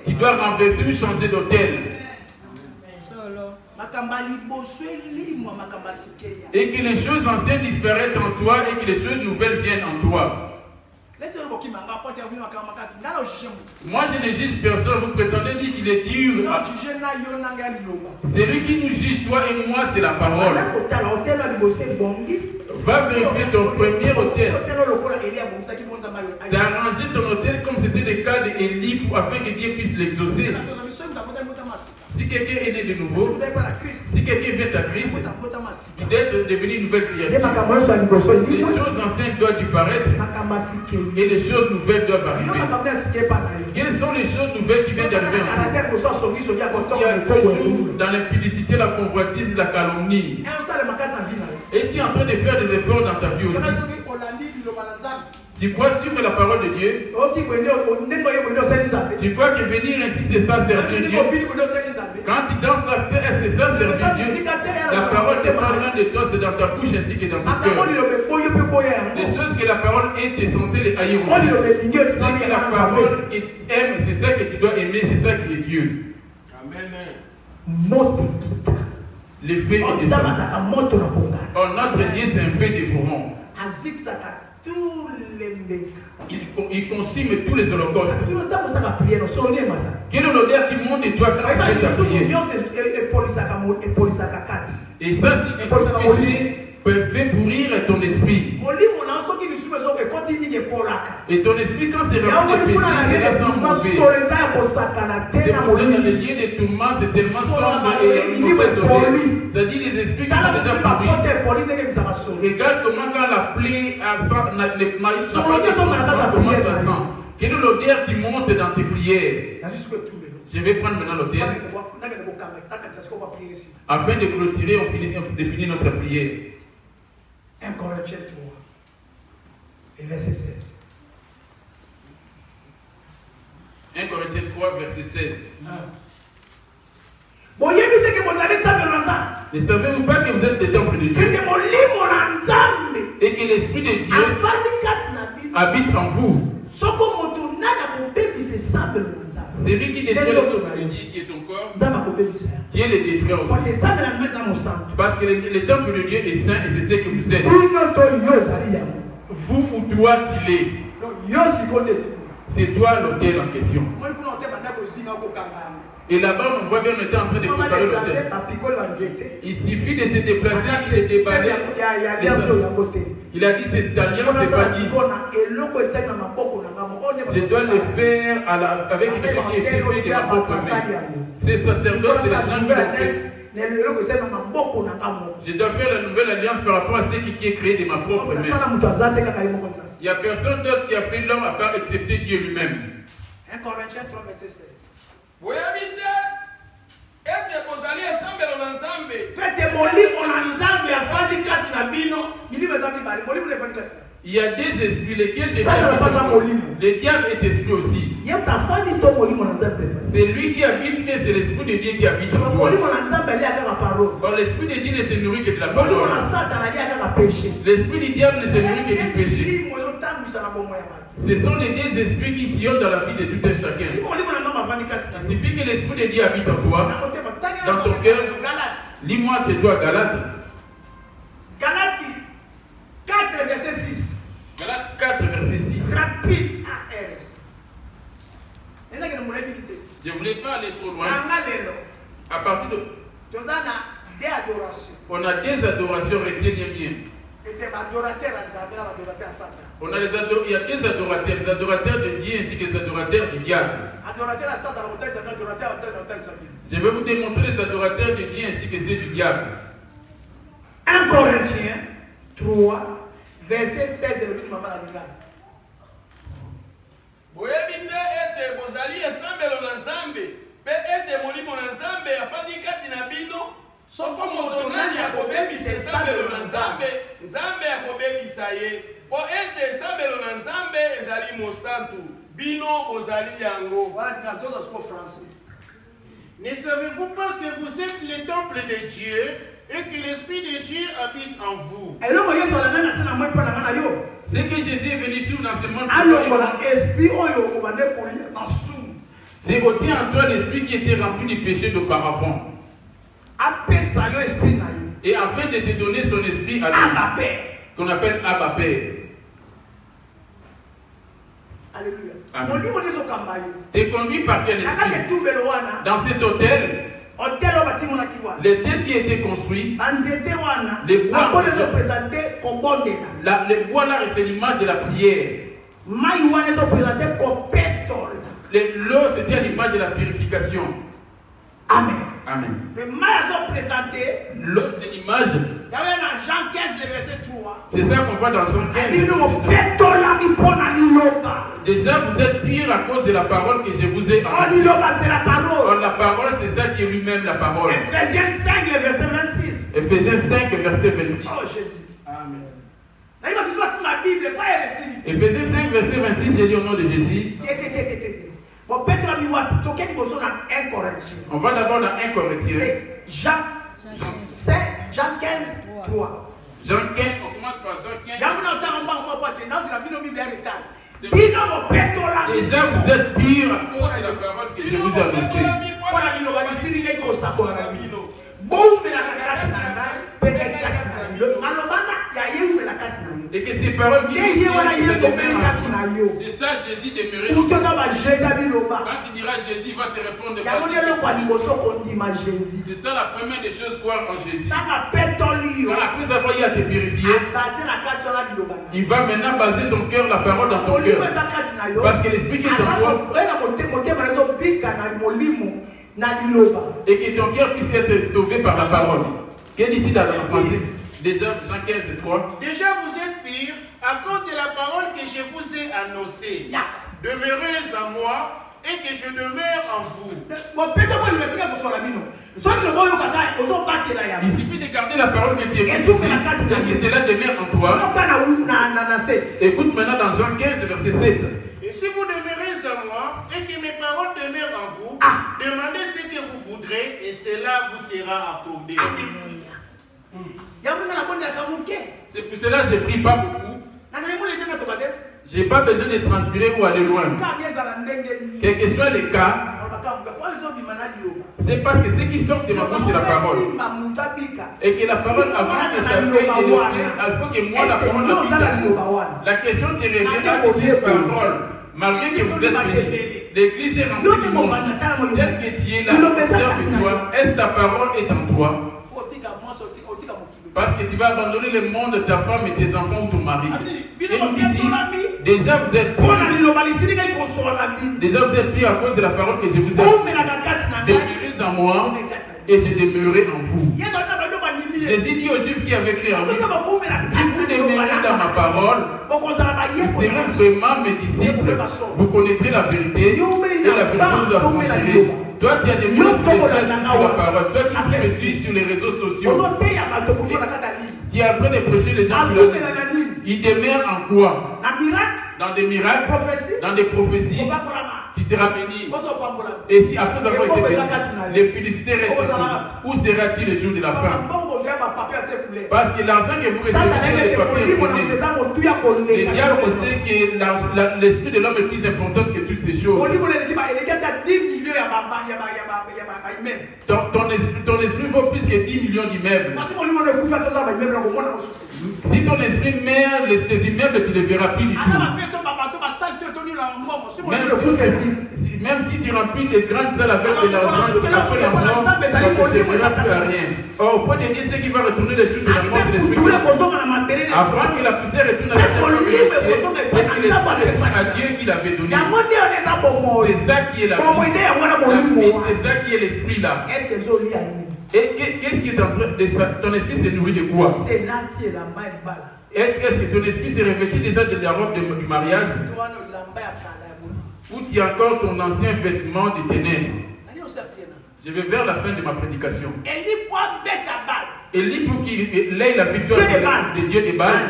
tu dois renverser ou changer d'hôtel. Et que les choses anciennes disparaissent en toi et que les choses nouvelles viennent en toi. Moi je ne juge personne, vous prétendez dire qu'il est dur. C'est lui qui nous juge, toi et moi, c'est la parole. Va vérifier ton premier hôtel. Tu as arrangé ton hôtel comme c'était le cas d'Élie afin que Dieu puisse l'exaucer. Si quelqu'un est né de nouveau, si quelqu'un vient à Christ, il doit devenir une nouvelle créature. Les choses anciennes doivent disparaître et les choses nouvelles doivent arriver. Quelles sont les choses nouvelles qui viennent d'arriver en nous? Il y a toujours dans l'impudicité, la convoitise, la calomnie. Et tu es en train de faire des efforts dans ta vie aussi. Tu crois suivre la parole de Dieu? Tu crois que venir ainsi c'est ça servir Dieu? Quand tu danses la terre, c'est ça servir Dieu? La parole n'est pas loin de toi, c'est dans ta bouche ainsi que dans ton cœur. Les choses que la parole est censée les haïr aussi. C'est que la parole aime, c'est ça que tu dois aimer, c'est ça qui est Dieu. Amen. Le feu est descendu. Oh, notre Dieu c'est un feu dévorant. Il consume tous les holocaustes. Quelle est l'odeur qui monte de toi quand tu fais ta prière? Et ça, c'est un péché fait pourrir ton esprit. Et ton esprit, quand c'est rempli de péché, c'est là sans mauvais. C'est pour ça que dans les lieux de tourment, c'est tellement sombre et mauvais odeur. C'est-à-dire les esprits qui sont déjà pourris. Regarde comment quand la plaie le maïs n'a pas de comment ça sent. Quelle est l'odeur qui monte dans tes prières? Je vais prendre maintenant l'autel. Afin de clôturer, on finit notre prière. 1 Corinthiens 3 et verset 16. 1 Corinthiens 3, verset 16. Ne savez-vous pas que vous êtes le temple de Dieu et que l'Esprit de Dieu habite en vous? C'est lui qui détruit le temple qui est ton corps. Dieu le détruit aussi. Parce que le temple de Dieu est saint et c'est ce que vous êtes. Vous ou toi, tu l'es. C'est toi l'autel en question. Et là-bas, on voit bien, on était en train de préparer l'autel. Il suffit de se déplacer, il se déballer. Il a dit cette alliance, c'est pas dit. Je dois le faire avec ce qui est fait de ma propre main. Ces sacerdotes, c'est les gens qui l'ont fait. Je dois faire la nouvelle alliance par rapport à ce qui est créé de ma propre main. Il n'y a personne d'autre qui a fait l'homme à part excepté Dieu lui-même. 1 Corinthiens 3, verset 16. Il y a des esprits lesquels le diable est esprit aussi. C'est lui qui habite, mais c'est l'esprit de Dieu qui habite en toi. Or, l'esprit de Dieu ne se nourrit que de la parole. L'esprit du diable ne se nourrit que du péché. Ce sont les deux esprits qui sillonnent dans la vie de tout un chacun. Il suffit que l'esprit de Dieu habite en toi, dans ton cœur. Lis-moi chez toi, Galate. Galate 4, verset 6. Galate 4, verset 6. Rapide à RS. Je ne voulais pas aller trop loin. À partir de... On a des adorations, retiens bien. On a il y a des adorateurs de Dieu ainsi que les adorateurs du diable. Je vais vous démontrer les adorateurs de Dieu ainsi que ceux du diable. 1 Corinthiens 3, verset 16 et le maman la regarde. Soko moto nani akobebisa esambelo na Nzambe, Nzambe akobebisa ye. Po ete esambelo na Nzambe ezali mosantu, bino bozali yango. Ne savez-vous pas que vous êtes le temple de Dieu et que l'Esprit de Dieu habite en vous? Ce que Jésus est venu sur dans ce monde, c'est ôter en toi l'esprit qui était rempli du péché d'auparavant. Et afin de te donner son esprit à lui, qu'on appelle Abba Père. Alléluia. T'es conduit par quel esprit? Dans cet hôtel, les têtes qui étaient construits, les bois là, c'est l'image de la prière. L'eau, c'était l'image de la purification. Amen. Amen. L'autre, c'est l'image. Jean 15, le verset 3. C'est ça qu'on voit dans Jean 15. Déjà, vous êtes pire à cause de la parole que je vous ai envoyée. Or, la parole, c'est ça qui est lui-même la parole. Ephésiens 5, le verset 26. Ephésiens 5, verset 26. Oh Jésus. Amen. Ephésiens 5, verset 26, j'ai dit au nom de Jésus. On va d'abord dans 1 Corinthiens. Jean 15, 3. Jean 15, on commence par Jean 15. Déjà vous êtes pire à cause de la parole que je vous ai annoncée. Et que ces paroles qui c'est ça Jésus demeurait. Quand tu diras Jésus va te répondre. C'est ça la première des choses, croire en Jésus. Quand après avoir eu à te purifier, il va maintenant baser ton cœur, la parole dans ton cœur. Parce que l'esprit qui est en toi, et que ton cœur puisse être sauvé par la parole. Quel dit dans le français? Déjà, Jean 15, 3. Déjà, vous êtes pire à cause de la parole que je vous ai annoncée. Demeurez en moi et que je demeure en vous. Il suffit de garder la parole que tu écoutes et que cela demeure en toi. Écoute maintenant dans Jean 15, verset 7. Et si vous demeurez en moi et que mes paroles demeurent en vous, demandez ce que vous voudrez et cela vous sera accordé. C'est pour cela que je ne prie pas beaucoup. Je n'ai pas besoin de transpirer ou aller loin. Quel que soit le cas, c'est parce que ce qui sort de ma bouche, c'est la parole. Et que la parole, avant que ça fait, il faut que moi, la parole, la question qui revient à cette parole, malgré que vous êtes bénis, l'église est remplie du monde. Tel que tu es là, de toi, est-ce que ta parole est en toi? Parce que tu vas abandonner le monde de ta femme et tes enfants ou ton mari. Et il dit, déjà vous êtes pris. Déjà vous êtes pris à cause de la parole que je vous ai dit. Demeurez en moi et je demeurerai en vous. Jésus dit aux Juifs qui avaient cru en lui, si vous demeurez dans ma parole, vous serez vraiment mes disciples. Vous connaîtrez la vérité et la vérité vous affranchirez. Toi, tu as des millions de choses sur la parole. Toi qui me suis sur les réseaux sociaux, tu es en train de prêcher les gens sur la ligne. Ils demeurent en quoi? Dans des miracles, dans des prophéties. Tu seras béni. Et si après avoir été béni, les publicités restent ici. Où sera-t-il le jour de la fin? Parce que l'argent que vous recevez sur les papiers est connu. Le diable sait que l'esprit de l'homme est plus important que toutes ces choses. Ton esprit vaut plus que 10 millions d'immeubles. Si ton esprit meurt, tes immeubles, tu ne les verras plus du tout. Même si tu remplis des grandes salles avec de l'argent, tu n'as pas l'argent, ça ne te servira plus à rien. Or, au point de dire ce qui va retourner les choses de la mort, c'est l'esprit. Avant que la poussière retourne à la terre, c'est à Dieu qui l'avait donné. C'est ça qui est la vie. C'est ça qui est l'esprit là. Et qu'est-ce qui est en train de ça? Ton esprit s'est nourri de quoi? Est-ce que ton esprit s'est revêtu déjà de la robe du mariage? Ou tu as encore ton ancien vêtement de ténèbres? Je vais vers la fin de ma prédication. Élie, pour qu'il ait la victoire des dieux des Baal,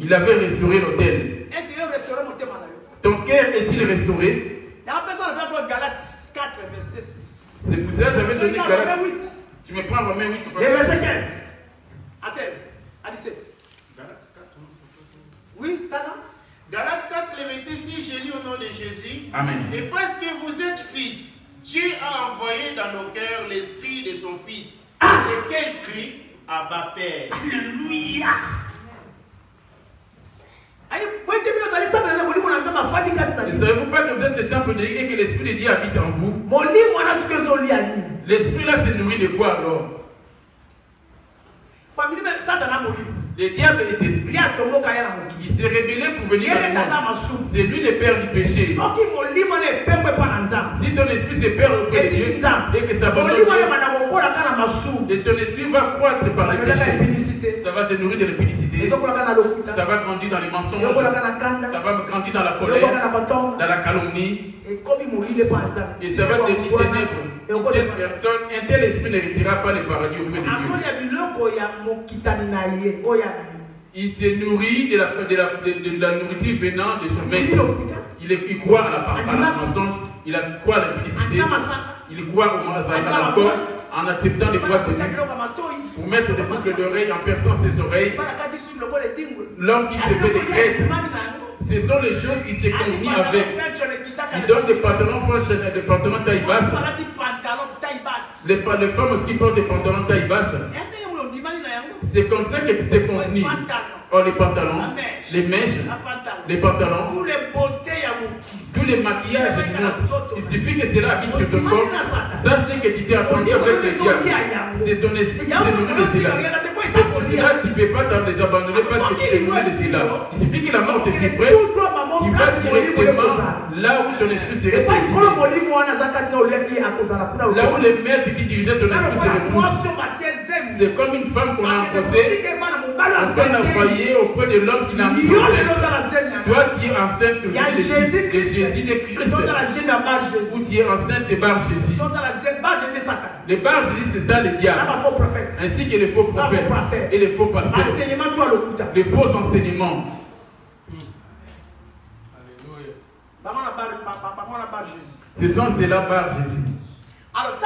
il avait restauré l'autel. Ton cœur est-il restauré? C'est pour ça que j'avais donné Galates. Tu me prends Romains 8. Verset 15 à 16 à 17. Galates 4. Oui, Tana. Galates 4, le verset 6, je lis au nom de Jésus. Amen. Et parce que vous êtes fils, Dieu a envoyé dans nos cœurs l'esprit de son fils, lequel crie Abba Père. Alléluia. Ne savez-vous pas que vous êtes le temple de Dieu et que l'esprit de Dieu habite en vous? L'esprit là se nourrit de quoi alors? Le diable est esprit. Il s'est révélé pour venir à moi. C'est lui le père du péché. Si ton esprit se perd auprès de Dieu et que ça va et ton esprit va croître par le péché, ça va se nourrir de l'impudicité, ça va grandir dans les mensonges, ça va grandir dans la colère, dans la calomnie, et ça va devenir ténèbres. Telle personne, un tel esprit n'héritera pas le paradis auprès de Dieu. Il se nourrit de la nourriture venant de son maître. Il croit à la mensonge, il croit à la publicité, il croit à la porte en acceptant les voies de Dieu. Pour mettre des boucles d'oreilles en perçant ses oreilles, l'homme qui se fait des crêtes, ce sont les choses qui se combinent avec. Il donne des pantalons des pantalons taille basse. Les femmes aussi qui portent des pantalons taille basse. C'est comme ça que tu t'es convenu. Oh, les pantalons, les mèches, les pantalons, tous les maquillages du monde. Il suffit que cela habite sur ton corps. Sache que tu t'es attendu avec les diables. C'est ton esprit qui s'est nourri de cela. Là, tu ne peux pas t'en les abandonner parce que tu t'es nourri de cela. Il suffit que la mort te surprenne. Tu vas directement là où ton esprit se retrouve. Là où les maîtres qui dirigeaient ton esprit se retrouvent. C'est comme une femme qu'on a imposée. On a envoyé auprès de l'homme qui n'a mis enceinte. Toi, tu es enceinte de Jésus de Christ. Ou tu es enceinte de Bar Jésus. Les Bar Jésus, c'est ça le diable. Ainsi que les faux prophètes et les faux pasteurs. Les faux enseignements. Ce sont ceux-là Bar Jésus. Alors,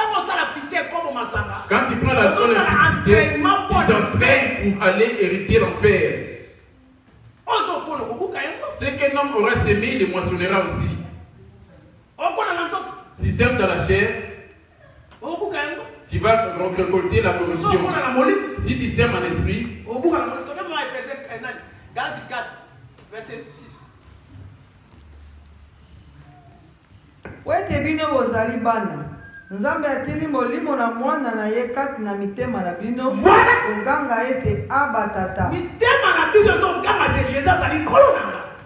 quand tu prends la zone de pitié, tu t'enfermes pour aller hériter l'enfer. Ce qu'un homme aura semé, il le moissonnera aussi. Si sème dans la chair, tu vas récolter la corruption. Si tu sèmes en esprit, Galates 4, verset 6. Nzambe atili molimo na mwana na ye kati na mitema na bino koganga ete abatata.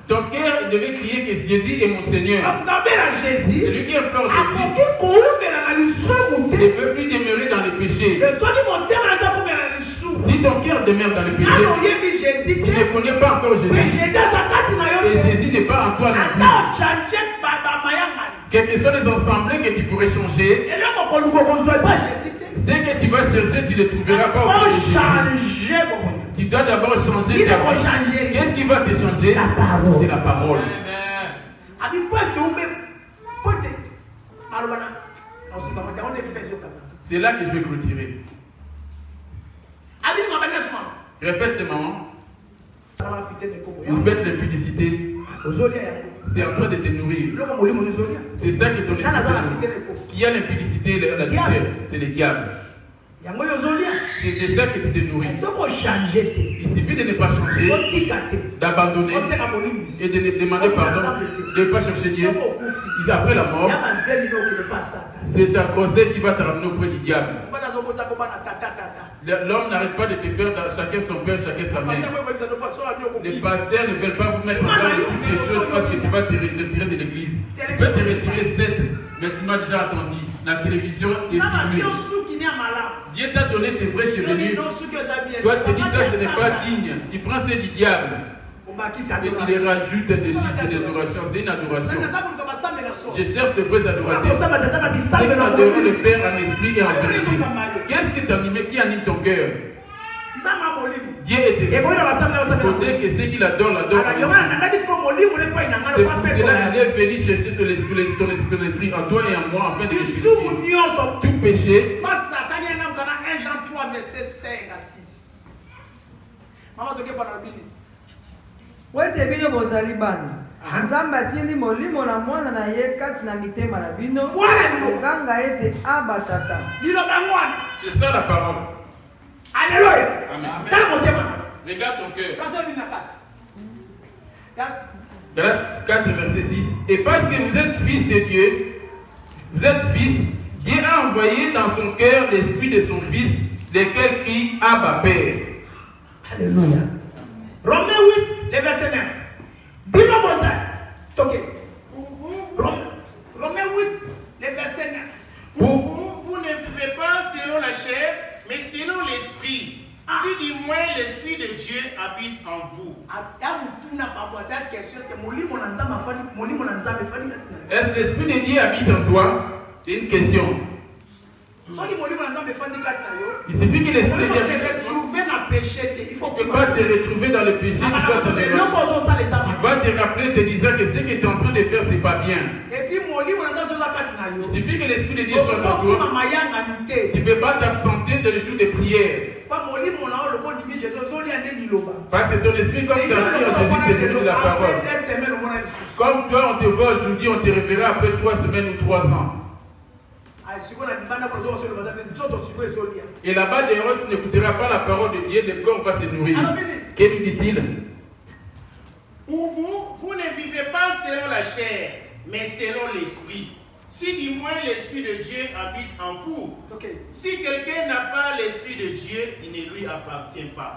Ton cœur devait crier que Jésus est mon Seigneur. C'est lui qui implore Jésus. Il ne peut plus demeurer dans le péché. Si ton cœur demeure dans le péché, tu ne connais pas encore Jésus. Et Jésus n'est pas en toi non plus. Quelles que soient les assemblées que tu pourrais changer, ce que tu vas chercher, tu ne le trouveras pas au Jésus. Tu dois d'abord changer ta vie. Qu'est-ce qui va te changer? C'est la parole. C'est là que je vais clôturer. Répète les mamans. Vous faites l'impudicité. C'est en train de te nourrir. C'est ça que ton esprit te nourrit. Qui a l'impudicité, la lumière, c'est le diable. C'est de ça que tu te nourris. Il suffit de ne pas changer, d'abandonner et de ne demander pardon, de ne pas chercher Dieu. Après la mort, c'est ta grossesse qui va te ramener auprès du diable. L'homme n'arrête pas de te faire chacun son père, chacun sa mère. Les pasteurs ne veulent pas vous mettre en place de toutes ces choses parce que tu vas te retirer de l'église. Tu vas te retirer 7, mais tu m'as déjà entendu. La télévision, tu es filmé. Dieu t'a donné tes vrais chevelus. Toi, tu dis ça, ce n'est pas digne. Tu prends ceux du diable. Et tu les rajoutes dessus, c'est une adoration. C'est une adoration. Je cherche de vrais adorateurs. Ceux qui adorent le Père en esprit et en vérité. Qu'est-ce qui anime ton cœur? Dieu est esprit. Il faudrait que ceux qui l'adorent l'adorent. C'est pour cela qu'il est venu chercher ton esprit en toi et en moi afin de purifier tout péché. 1 Jean 3, verset 5 à 6. Maman, tu es pas dans le bini. Wete bino bozali bana. Nzambe atindi molimo na mwana na ye kati na mitema na bino. Oganga ete abatata. C'est ça la parole. Alléluia. Amen. Regarde ton cœur. Galates 4, verset 6. Et parce que vous êtes fils de Dieu, vous êtes fils, Dieu a envoyé dans son cœur l'esprit de son fils, lequel crie Abba Père. Alléluia. Romains 8, le verset 9. Bino Moza. Romains 8, le verset 9. Pour vous ne vivez pas selon la chair, mais selon l'esprit. Si du moins l'esprit de Dieu habite en vous. Est-ce que l'esprit de Dieu habite en toi? C'est une question. Il suffit que l'esprit de Dieu habite en toi. Il faut que quand tu te retrouves dans le péché, tu vas te rappeler te disant que ce que tu es en train de faire, c'est pas bien. Il suffit que l'esprit de Dieu soit dans toi. Tu ne peux pas t'absenter de les jours de prière. Parce que ton esprit, comme tu as dit en Jésus, c'est de la parole. Comme toi, on te voit aujourd'hui, on te reverra après 3 semaines ou 3 ans. Et là-bas, dehors, tu n'écouteras pas la parole de Dieu, le corps va se nourrir. Que nous dit-il? Vous ne vivez pas selon la chair, mais selon l'esprit. Si du moins l'esprit de Dieu habite en vous. Si quelqu'un n'a pas l'esprit de Dieu, il ne lui appartient pas.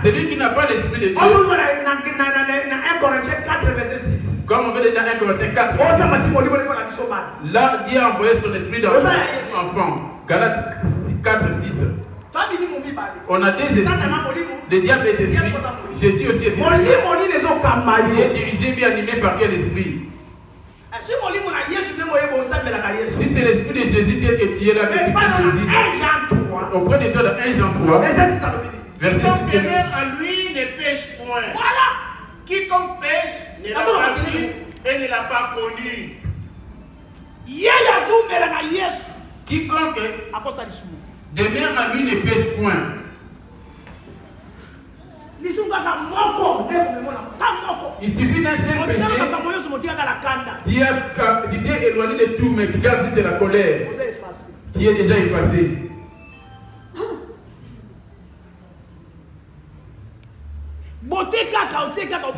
Celui qui n'a pas l'esprit de Dieu. 1 Corinthiens 4, verset 6. Comme on veut déjà 1 Corinthiens 4. Là, Dieu a envoyé son esprit dans son enfant. Galates 4, 6. On a des esprits. Le diable est esprit. Jésus aussi est esprit. Il est dirigé bien animé par quel esprit? Si c'est l'esprit de Jésus que tu es là, que tu es Jésus. Auprès de toi, dans 1 Jean 3. Quiconque demeure en lui ne pêche point. Voilà. Quiconque pêche ne l'a pas vu et ne l'a pas connu. Quiconque demeure en lui ne pêche point. Il suffit d'un seul péché. Tu t'es éloigné de tout, mais tu gardes juste la colère. Tu es déjà effacé.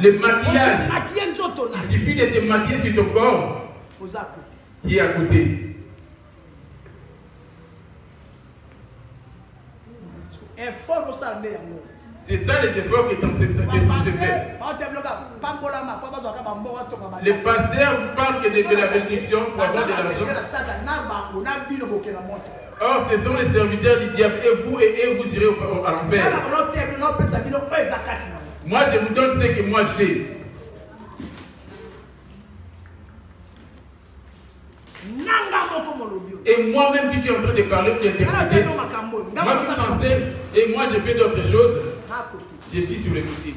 Le maquillage. Il suffit de te maquiller sur ton corps. Tu es à côté. C'est ça les efforts que ton se fait. Le pasteur vous parle que de la bénédiction pour avoir de l'argent. Or, ce sont les serviteurs du diable. Et vous irez à l'enfer. Moi, je vous donne ce que moi j'ai. Et moi-même qui suis en train de parler, qui interpréter, moi qui pensais, et moi je fais d'autres choses, je suis sur le côté.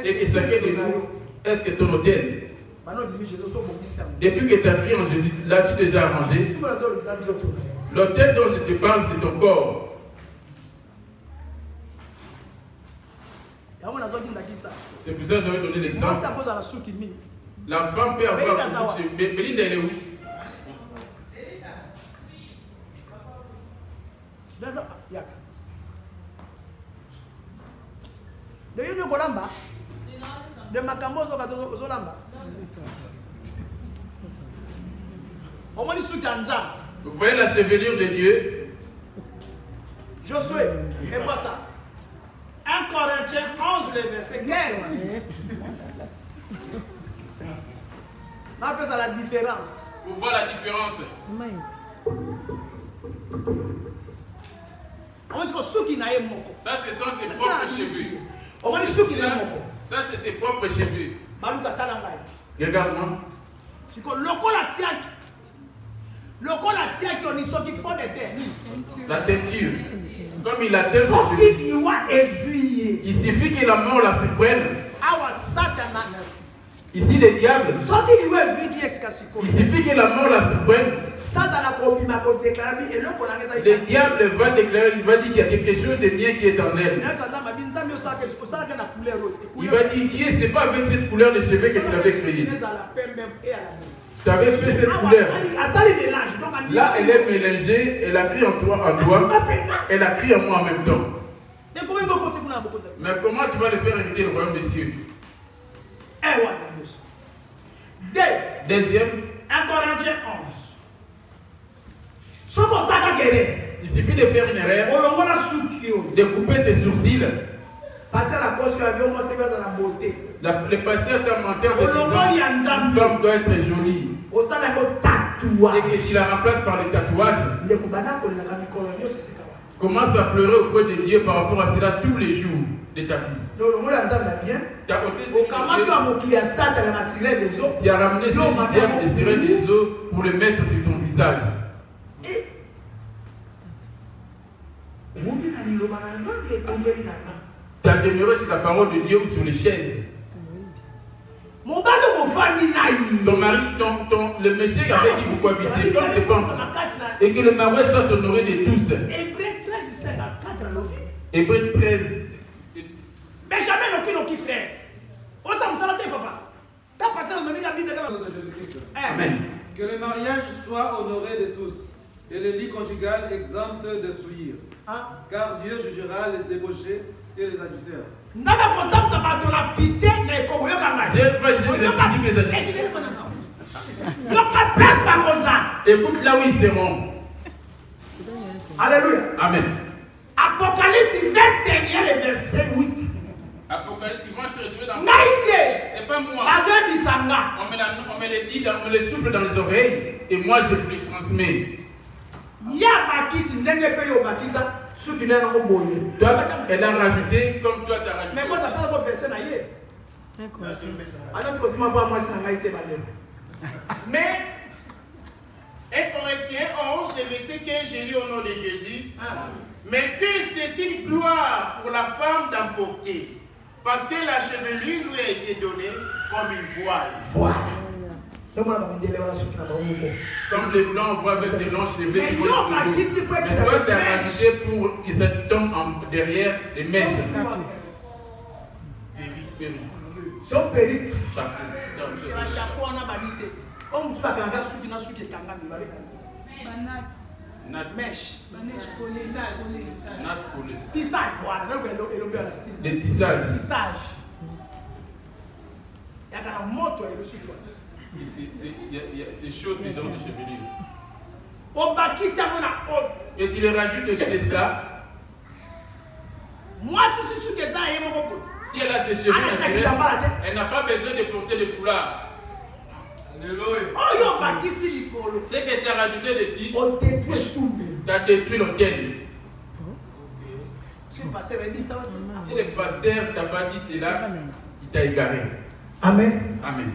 Et que chacun de nous, est-ce que ton hôtel, depuis que tu as crié en Jésus, l'as-tu déjà arrangé? L'hôtel dont je te parle, c'est ton corps. C'est pour ça que j'avais donné l'exemple. La femme peut avoir... Belinda, elle est où? Vous voyez la chevelure de Dieu? Josué, et moi ça. 1 Corinthiens 11, le verset 15. On appelle ça la différence. Vous voyez la différence? On dit que ceux qui n'aiment pas. Ça, ce sont ses propres cheveux. On dit ceux qui n'aiment pas. Ça, c'est ses propres cheveux. Regarde-moi. La teinture. Comme il a tellement de cheveux. Il suffit que la mort la surprenne. Ici, les diables. Il suffit que la mort la surprenne. Le diable va déclarer, il va dire qu'il y a quelque chose de bien qui est en elle. Il va dire, Dieu, ce n'est pas avec cette couleur de cheveux que tu l'avais créé. Tu avais fait cette couleur. Là, elle est mélangée, elle a pris en toi, elle a pris en moi en même temps. Mais comment tu vas le faire éviter le royaume des cieux? Deuxième. 1 Corinthiens 11. Il suffit de faire une erreur, de couper tes sourcils. Le pasteur t'a menti en disant une femme doit être jolie. Et que tu la remplaces par les tatouages. Commence à pleurer auprès de Dieu par rapport à cela tous les jours de ta vie. Tu as ramené ce diable de serrer des os pour le mettre sur ton visage. Tu as demeuré sur la parole de Dieu ou sur les chaises. Ton mari, le monsieur avec qui vous cohabitez, comme tu penses, et que le mari soit honoré de tous. Hébreux 13. Benjamin qui fait. Amen. Que le mariage soit honoré de tous et le lit conjugal exempt de souillure. Car Dieu jugera les débauchés et les adultères. Écoute là où ils seront. Alléluia. Amen. Apocalypse 21, le verset 8. Apocalypse, ils vont se retrouver dans. C'est pas moi. On me le dit, on me le souffle dans les oreilles et moi je vous le transmets. Toi, elle a rajouté comme toi tu as rajouté. Mais moi, ça parle de verset. Mais 1 Corinthiens 11, le verset que j'ai lu au nom de Jésus. Mais que c'est une gloire pour la femme d'emporter, parce que la chevelure lui a été donnée comme une voile. Comme les blancs voient avec des longs cheveux. Mais toi, tu as rajouté pour que ça tombe derrière les mèches. Mèche. Tissage, voilà. Les tissages. Tissage. C'est chaud, ces genres de chevelure. Et tu les rajoutes de chez ça. Si elle a ses cheveux naturels, elle n'a pas besoin de porter de foulard. Ce que tu as rajouté dessus, tu as détruit l'autel. Si le pasteur t'a pas dit cela, il t'a égaré. Amen. Amen.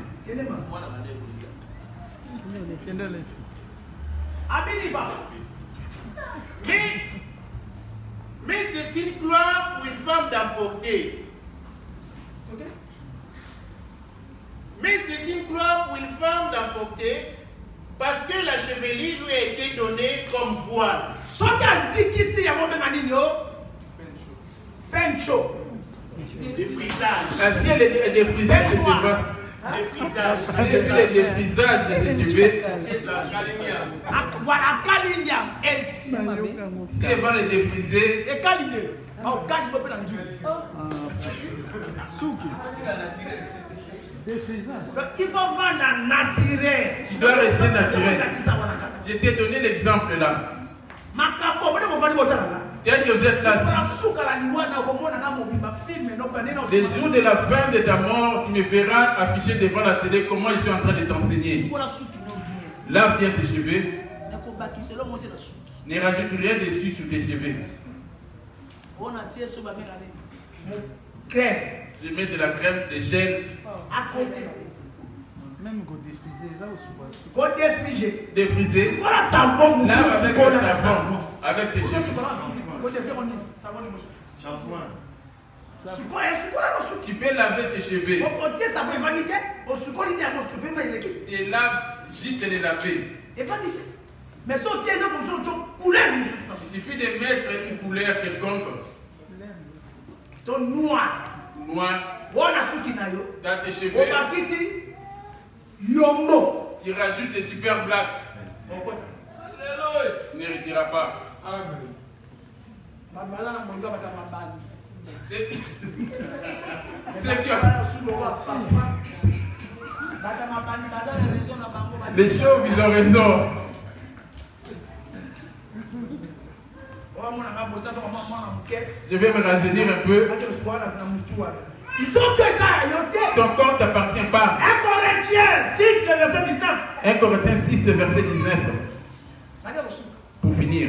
Mais c'est une gloire pour une femme d'emporter. Mais c'est une gloire pour une femme d'emporter parce que la chevelure lui a été donnée comme voile. Pencho. Des frisages. Ainsi, elle est défrisée de ses cheveux. Des frisages. Ainsi, elle est défrisage de ses cheveux. Voilà, Kaliniam. Si elle va les défriser, et Kalinel. Il faut vendre naturel. Tu dois rester naturel. Je t'ai donné l'exemple là. Tel que vous êtes là, les jours de la fin de ta mort, tu me verras afficher devant la télé comment je suis en train de t'enseigner. Lave bien tes cheveux. Ne rajoute rien dessus sur tes cheveux. Je mets de la crème de gel. À côté. Même go défriser là ou souvent. Go défriger. Défriser. C'est quoi la savon? Là avec le savon. Avec tes cheveux. Shampoing. Tu peux laver tes cheveux. Tu laves juste les laver. Mais si on tient une couleur, il suffit de mettre une couleur quelconque. Ton noir. Noir. Dans tes cheveux. Tu rajoutes des super black. Tu ne retireras pas. Amen. C'est que... Les chauves, ils ont raison. Je vais me rajeunir un peu. Ton corps ne t'appartient pas. 1 Corinthiens 6, le verset 19. 1 Corinthiens 6, le verset 19. Pour finir.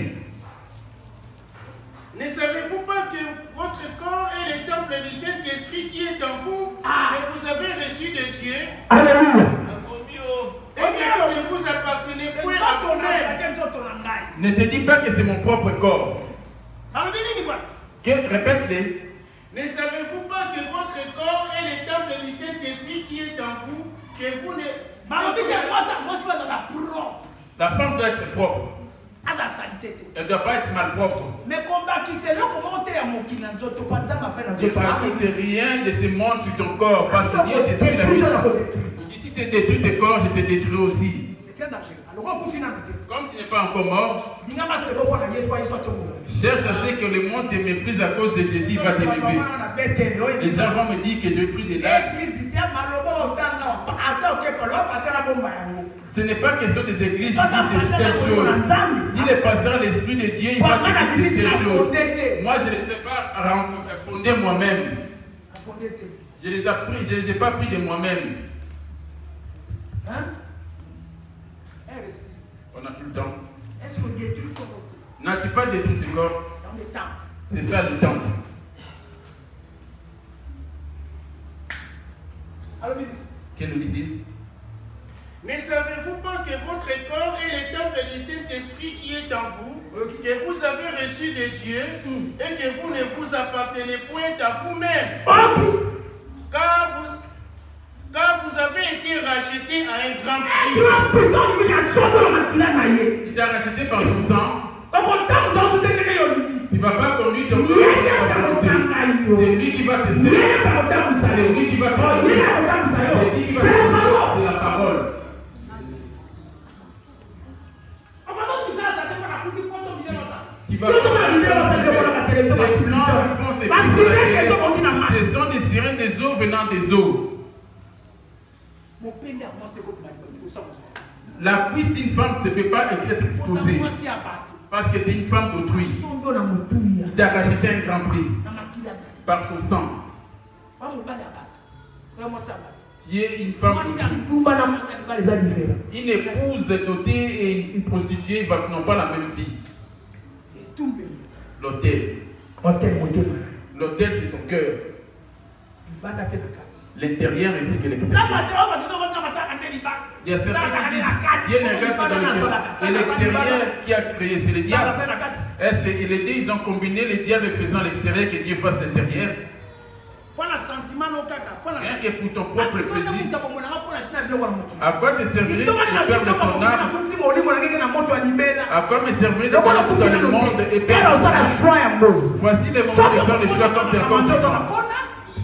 Ne savez-vous pas que votre corps est le temple du Saint-Esprit qui est en vous, que vous avez reçu de Dieu? Alléluia. Et que vous ne vous appartenez point à vous-même. Ne te dis pas que c'est mon propre corps. Répète-les. Ne savez-vous pas que votre corps est le temple du Saint-Esprit qui est en vous, que vous ne... La femme doit être propre. Elle ne doit pas être malpropre. Mais combat qui c'est là comment tu es à mon kilan, tu ne rajoute rien de ce monde sur ton corps. Parce que Dieu détruit la vie. Si tu détruis tes corps, je te détruis aussi. C'est très dangereux. Comme tu n'es pas encore mort, cherche à ce que le monde te méprise à cause de Jésus va te lever. Les gens vont me dire que j'ai pris des larmes. Ce n'est pas question des églises qui disent de telles choses. Si les pasteurs, l'Esprit de Dieu, il va te dire de telles choses. Moi, je ne les ai pas fondées moi-même. Je ne les ai pas pris de moi-même. On n'a plus le temps. Est-ce qu'on détruit ton corps? N'as-tu pas détruit ce corps? Dans le temps. C'est ça le temps. Alors, qu'est-ce que nous dit? Ne savez-vous pas que votre corps est le temple du Saint-Esprit qui est en vous, que vous avez reçu de Dieu, et que vous ne vous appartenez point à vous-même? Car vous avez été racheté à un grand prix. Il t'a racheté par son sang. Tu ne vas pas conduire ton corps. C'est lui qui va te servir. C'est lui qui va te servir. C'est lui qui va te servir de la parole. Tu vas les plans qui font ce sont des sirènes des eaux venant des eaux. La cuisse d'une femme ne peut pas être exposée parce que tu es une femme d'autrui. Il t'a racheté un grand prix par son sang. Tu es une femme d'autrui. Une épouse dotée et une prostituée n'ont pas la même vie. L'autel. L'autel, c'est ton cœur. L'intérieur ainsi que l'extérieur. Il y a certains qui disent Dieu n'est pas dans le cœur. C'est l'extérieur qui a créé, c'est le diable. Est-ce que les deux, ils ont combiné le diable faisant l'extérieur que Dieu fasse l'intérieur? Rien que pour ton propre plaisir. À quoi te servirait de faire de ton âme? À quoi me servirait de faire tout dans le monde et perdre? Voici le moment de faire le choix comme tu as compris.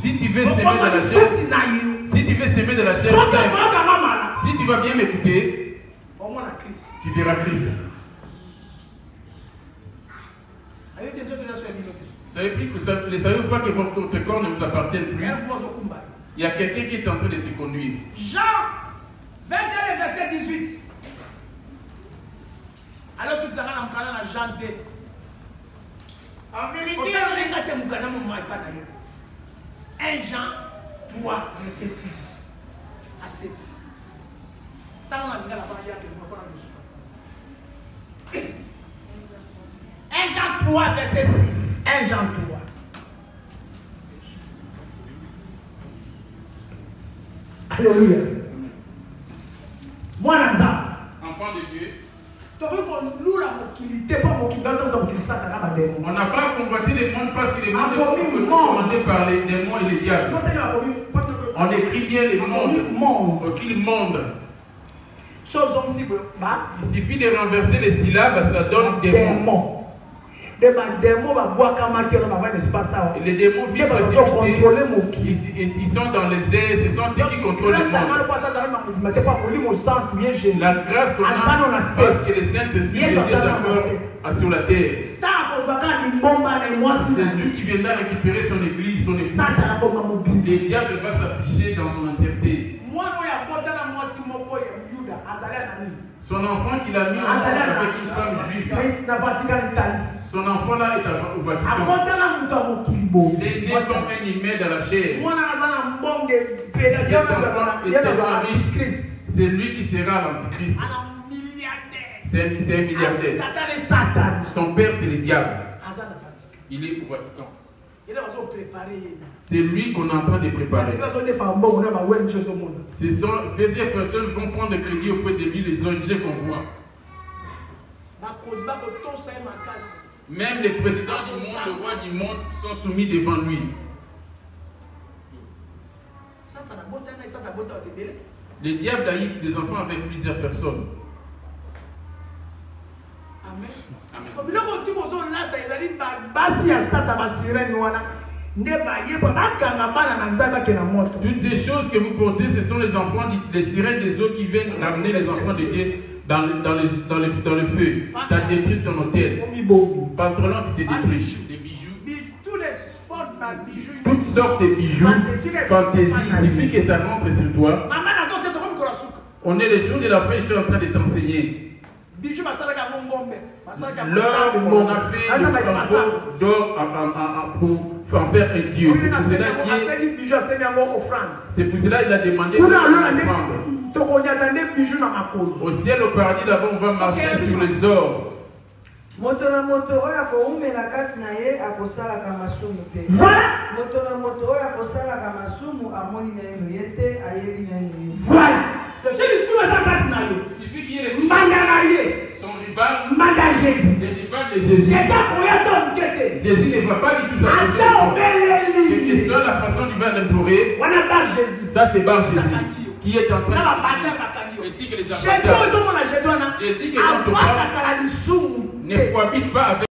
Si tu veux s'aimer de la chair, si tu veux s'aimer de la chair, si tu vas bien m'écouter, tu verras Christ. Savez-vous pas que votre corps ne vous appartient plus? Il y a quelqu'un qui est en train de te conduire. Jean 21, verset 18. Alors, si tu as Jean 2. En vérité, 1 Jean 3, verset 6 à 7. 1 Jean 3, verset 6. 1 Jean 3. Alléluia. Moi, enfant de Dieu. On n'a pas convoité les mondes parce que les mondes sont commandés par les démons et les diables. On écrit bien les mondes. Aucun monde. Il suffit de renverser les syllabes, ça donne démons. Les démons viennent ils sont dans les airs, ce sont eux qui contrôlent le monde. La grâce qu'on a, parce que le Saint-Esprit est d'accord sur la terre. C'est lui qui viendra récupérer son église, son église. Le diable va s'afficher dans son entièreté. Son enfant qu'il a mis en avec une femme juive. Son enfant là est au Vatican. Il est né comme un humain dans la chair. Cet enfant est tellement riche. C'est lui qui sera l'antichrist. C'est un milliardaire. Son père c'est le diable. Il est au Vatican. C'est lui qu'on est en train de préparer. Plusieurs personnes vont prendre crédit auprès de lui, les ONG qu'on voit. Même les présidents du monde, le roi du monde sont soumis devant lui. Le diable a eu des enfants avec plusieurs personnes. Amen. Amen. Toutes ces choses que vous portez, ce sont les enfants, les sirènes des eaux qui viennent ramener les enfants de Dieu dans le feu. Tu as détruit ton hôtel. Pantalon, tu t'es détruit. Des bijoux. Toutes sortes de bijoux. Fantaisie. Il suffit que ça rentre sur toi. On est les jours de la fin, je suis en train de t'enseigner. L'heure où on a fait le flambeau d'or pour en faire un Dieu. C'est pour cela qu'il a demandé de offrande. Au ciel, au paradis, d'abord, on va marcher sur les ors. Moto na moto oyo akoumela kati na ye akosalaka masumu te. Moto na moto oyo akosalaka masumu amoni na ye te ayebi na ye. Voilà. Il suffit qu'il y ait les son rival, le rival de Jésus. Jésus ne va pas du tout ça. C'est que la façon dont il va l'implorer. Ça c'est Bar Jésus qui est en train de ainsi que les apôtres. Jésus qui est dans ton corps ne cohabite pas avec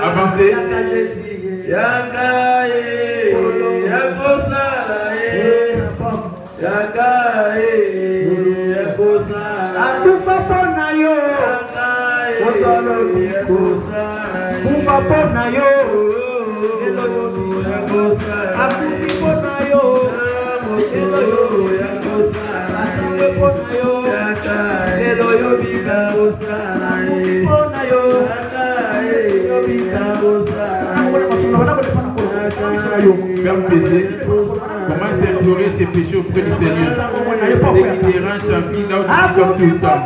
avancez. Ferme les yeux. Commence à implorer tes péchés auprès du Seigneur. C'est qui dérange ta vie là où tu dors tout le temps.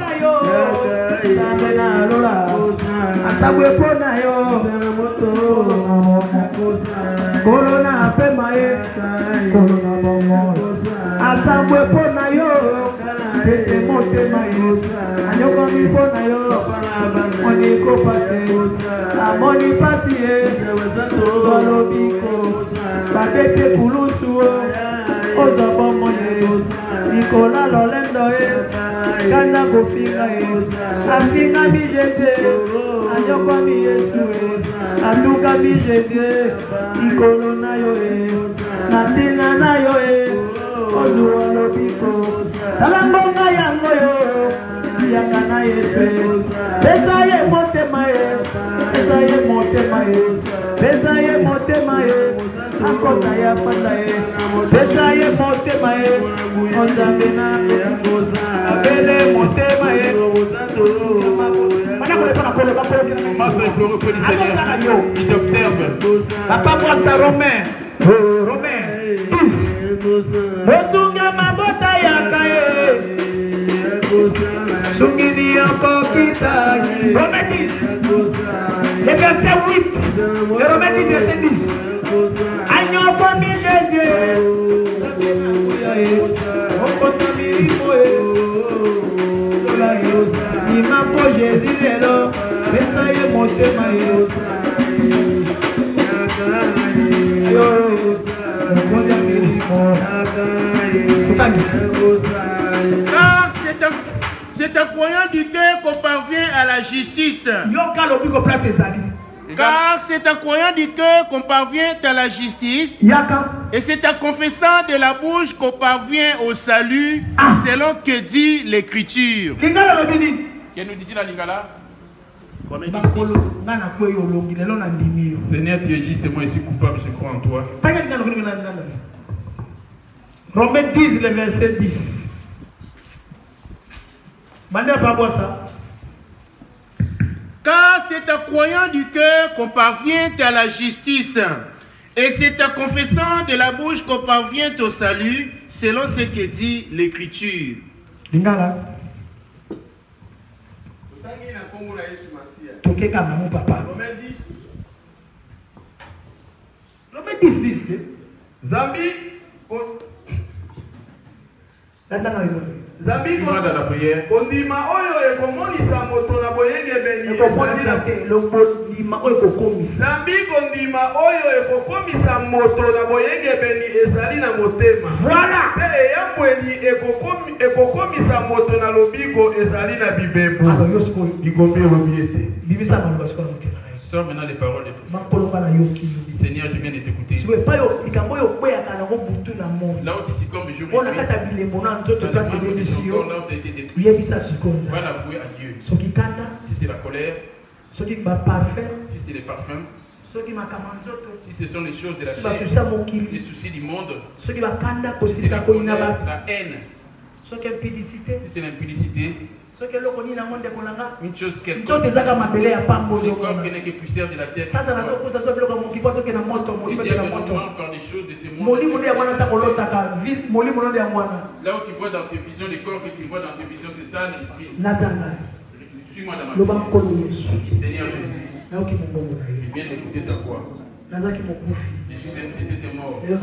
Batete kulusu ozobo mone Nicolas Lolendo kanda kofinga afinga bijete anyoko mi Yesu aluka bijete ikolo na yo natina na yo ozuolo biko talambonga yango yo yanga na Yesu besaye motema besaye motema besaye motema akota ya panda besaye motema ondamena abele motema il t'observe. Papa moi Romain Motunga mabota ya kae Sungini Yokokita. Romains 10. Le verset 8. Le Romains 10, verset 10. Agnon comme Jésus. Il m'a pas Jésus là. Mais il monté car c'est un croyant du cœur qu'on parvient à la justice. Car c'est en croyant du cœur qu'on parvient à la justice. Et c'est en confessant de la bouche qu'on parvient au salut, selon que dit l'Écriture. Qu'est-ce nous dit la Lingala? Seigneur, tu es juste et moi je suis coupable, je crois en toi. Romains 10, le verset 10. Car c'est en croyant du cœur qu'on parvient à la justice. Et c'est en confessant de la bouche qu'on parvient au salut, selon ce que dit l'Écriture. Romains 10. Romains 10, 10. Zambi. Zambi dans la prière. Ondima oyo ekomonisa moto na boyenge beni. Zambi kondima oyo ekokomisa moto na boyenge beni ezali na motema. Voilà. Pe eyambweni ekokomisa moto na lobiko ezali na bibembo. Likombe lobiete. Bibisa maloba sikola mokena. Sors maintenant les paroles de Dieu. Seigneur, je viens de t'écouter. Là où tu succombes, je me là où tu as été détruit. Va l'avouer à Dieu. Si c'est la colère, si c'est les parfums, si ce sont les choses de la chair, les soucis du monde, si c'est la colère, la haine, si c'est l'impudicité, une chose quelconque, le corps qui n'est que poussière de la terre, et diablement par des choses de ce monde. Là où tu vois dans tes visions, les corps que tu vois dans tes visions, c'est ça l'esprit. Suis-moi dans ma vie. Seigneur Jésus, je viens d'écouter ta voix. Je suis mort. Et je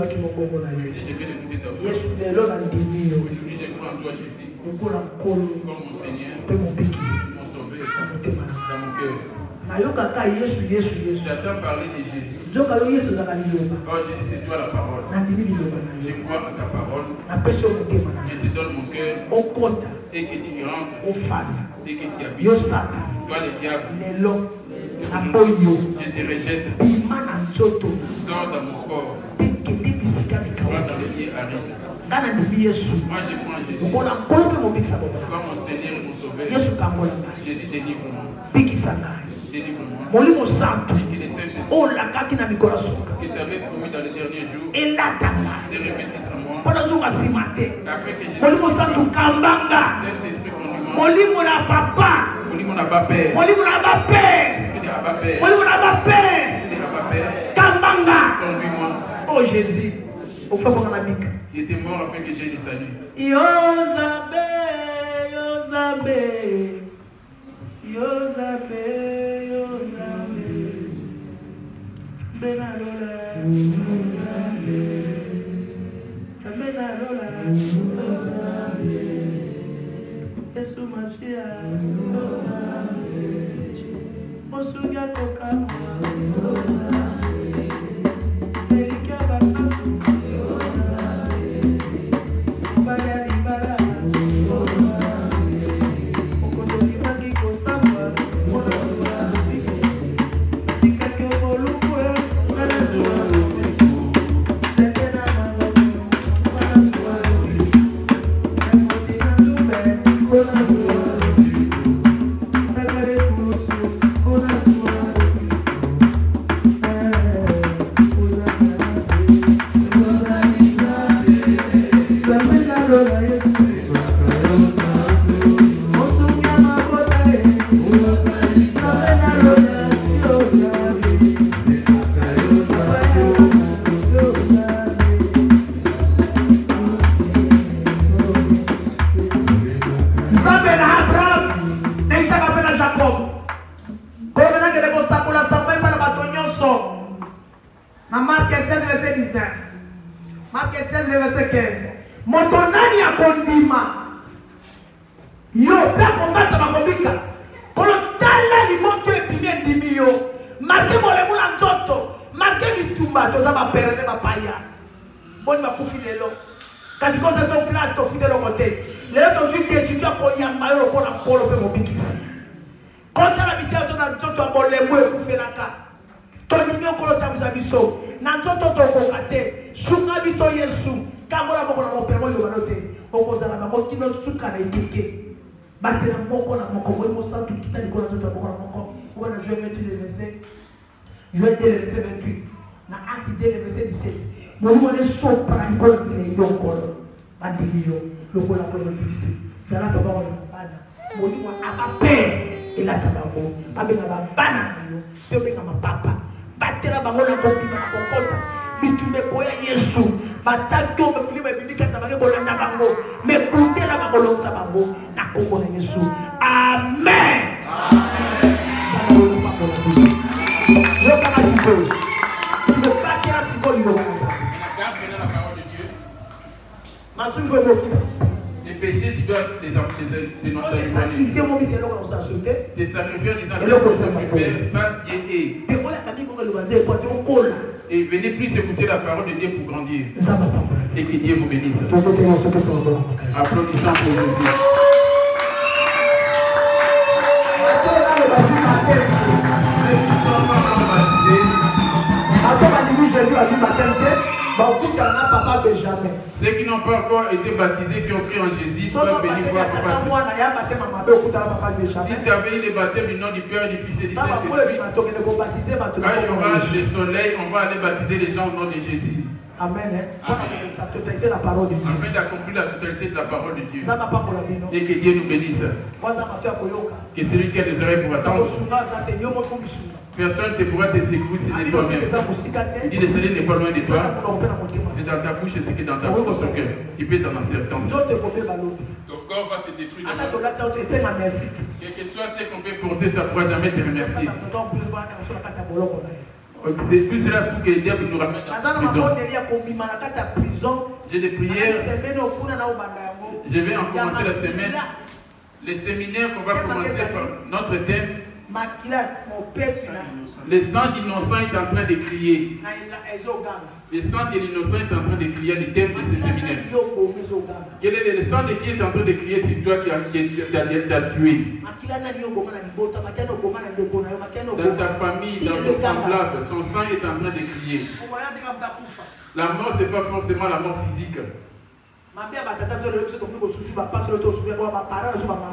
viens d'écouter ta voix. Aujourd'hui, je crois en toi, Jésus. Comme mon Seigneur, mon Sauveur, dans mon cœur. J'attends parler de Jésus. Oh Jésus, c'est toi la parole. Je crois en ta parole. Je te donne mon cœur. Et que tu y rentres. Et que tu habites. Toi le diable. Je te rejette. Sors dans mon corps. Vois dans les pieds arides. Moi je prends Jésus. Comme mon Seigneur et mon Sauveur. Jésus, délivre-moi. Délivre-moi. Oh la kaki na mikolo soka. Que tu avais promis dans les derniers jours. Et là De répéter à moi. Pona zonga simate. Molimo santu kambanga. Molimo na papa. Molimo na papa. Molimo na papa. Molimo na papa. Kambanga. Oh Jésus. Au fait pour la mika. Qui était mort afin que j'ai le salut. Yozabe, Yozabe. Yozabe, Yozabe. Benalola. Yozabe. Benalola. Yozabe. Yesu Masia. Yozabe. Osuga kokama. Yozabe. Elikia basatu. Yozabe. Bayali bala. Yozabe. Okotoki maki kosamba. Yozabe. Ikake volukwe. Yozabe. Sekena malobi. Yozabe. Ekotina lube. Yozabe. Ekare kurusu. Yozabe. Abraham, 16, verset 15. Motonani ya kondima. Yo, père combat ça va combiquer. Quand tala limoto epine ndimi yo. Marqué mo le mula nzoto. Marqué bitumba to za ba perdre ba paya. Bon ma kufilelo. Quand tu commences à ton place, tu finis de l'autre côté. Les autres que tu dois pour y aller pour la polo pour mon bikis. Quand tu as l'habitude de ton bon les mots pour faire la carte. Ton numéro que tu as mis à biso. N'entends ton cocaté. Souka bito yesu. Kamola moko na mon père moi le noté. Oko za na moko kino souka na ikeke. Batela moko na moko moi mo santu kita ni kona tota moko na moko. On va jouer 28 le verset. Jouer le verset 28. Na acte le verset 17. Mon nom est sopra ni kona ni yoko. Bandilio. Le bon appel de Christ. C'est là que on va bana. Mon nom a peur et là tabako. Abena ba bana yo. Tobeka ma papa. Batela bango na kopi na kokota. Bitume koya Yesu. Batako me pili me bibika tabake bolanda bango. Me kutela bango lonsa bango na kombo na Yesu. Amen. Amen. Yo kama dibo. Yo bakira dibo yo. Les péchés, tu dois les dénoncer. Tes sacrifiés disant ça et venez plus écouter la parole de Dieu pour grandir. Et que Dieu vous bénisse. Applaudissons pour Jésus. Ceux qui n'ont pas encore été baptisés, qui ont cru en Jésus, peuvent venir voir Papa. Si tu avais eu les baptêmes du nom du Père, du Fils et du Saint-Esprit, quand il y aura le soleil, on va aller baptiser les gens au nom de Jésus. Amen. La totalité de la parole de Dieu. Afin d'accomplir la totalité de la parole de Dieu. Et que Dieu nous bénisse. Que celui qui a des oreilles pour attendre. Personne ne pourra te secouer si c'est toi-même. Il dit le soleil n'est pas loin de toi. C'est dans ta bouche et c'est que dans ta bouche, dans son cœur. Tu peux t'en incertain. Ton corps va se détruire. Quel que soit ce qu'on peut porter, ça ne pourra jamais te remercier. C'est tout cela pour que le diable nous ramène dans cette prison. J'ai des prières. Je vais en commencer la semaine. Les séminaires qu'on va commencer par notre thème. Le sang d'innocent est en train de crier. Le sang de l'innocent est en train de crier le thème de ce séminaire. Quel est le sang de qui est en train de crier sur toi qui a tué? Dans ta famille, dans ton semblable, son sang est en train de crier. La mort, ce n'est pas forcément la mort physique.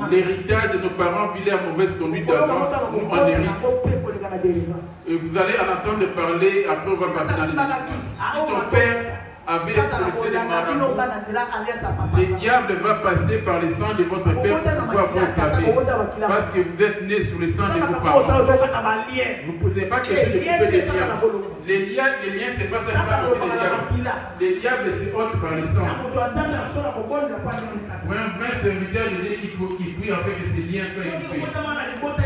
L'héritage de nos parents vit leur mauvaise conduite avant, nous en hérite. Et vous allez en entendre parler, après on va passer dans les... Si ton père avait accepté les marabouts, le diable va passer par le sang de votre père pour pouvoir vous éclater. Parce que vous êtes né sur le sang de vos parents. Vous ne posez pas question de couper les liens. Les liens, c'est pas seulement le diable. Les diables se ôtent par le sang. Ou un vrai serviteur de Dieu qui prie afin que ces liens soient coupés.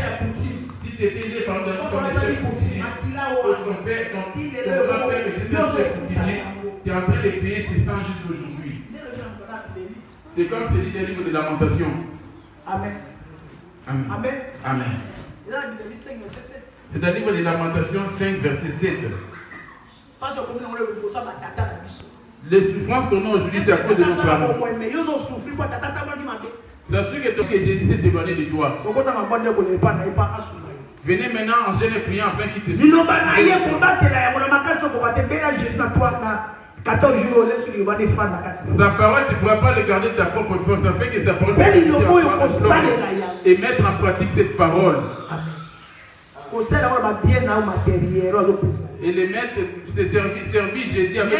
Si tu étais né par exemple comme un chef couturier, ton père, ton grand-père était un chef couturier, tu es en train de payer ses sangs jusqu'aujourd'hui. C'est comme c'est dit dans le livre de Lamentation. Amen. Amen. Amen. Amen. C'est dans le livre de Lamentation 5, verset 7. Les souffrances qu'on a aujourd'hui, c'est à cause de nos parents. Sache que Jésus s'est éloigné de toi. Venez maintenant en jeûne et priant afin qu'il te sauve. Sa parole, tu ne pourras pas le garder de ta propre force afin que sa parole te et mettre en pratique cette parole. Et les maîtres, c'est servir Jésus avec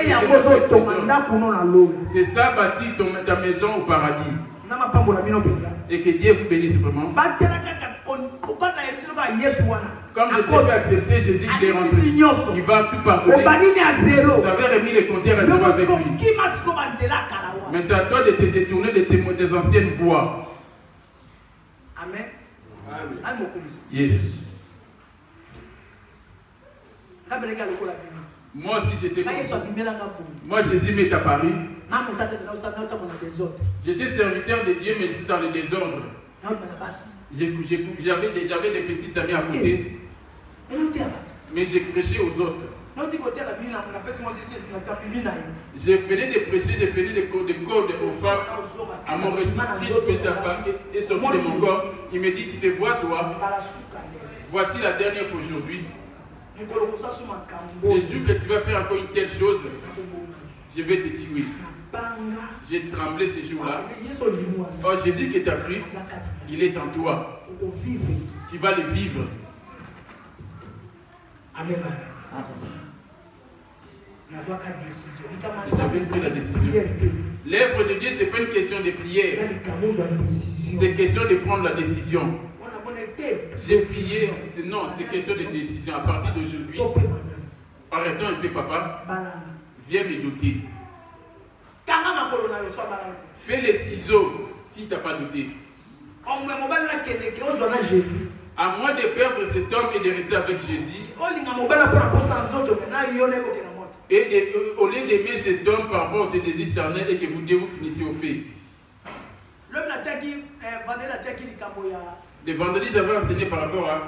c'est ça bâtir ta maison au paradis. Et que Dieu vous bénisse vraiment. Comme je t'ai fait accepter, Jésus il est rentré. Il va tout pardonner. Tu avais remis les compteurs à zéro avec lui. Mais c'est à toi de te détourner des anciennes voies. Amen. Yes. Moi aussi j'étais comme ça. Moi Jésus m'est apparu. J'étais serviteur de Dieu mais j'étais dans le désordre. J'avais des petites amies à côté. Mais j'ai prêché aux autres. Je venais de prêcher, j'ai fait des codes aux femmes. À mon retour, ta femme est sorti de mon corps. Il me dit, tu te vois toi. Voici la dernière fois aujourd'hui. Le jour que tu vas faire encore une telle chose, je vais te tuer. J'ai tremblé ce jour-là. Oh Jésus qui t'a pris, il est en toi. Tu vas le vivre. Amen. J'avais pris la décision. L'œuvre de Dieu, ce n'est pas une question de prière. C'est une question de prendre la décision. J'ai prié. Non, c'est question de décision. À partir d'aujourd'hui, arrêtons un peu, papa. Viens me douter. Fais les ciseaux si tu n'as pas douté. À moins de perdre cet homme et de rester avec Jésus. Et au lieu d'aimer cet homme par rapport à tes désirs charnels et que vous deux vous finissez au fait. Le vendredi, j'avais enseigné par rapport à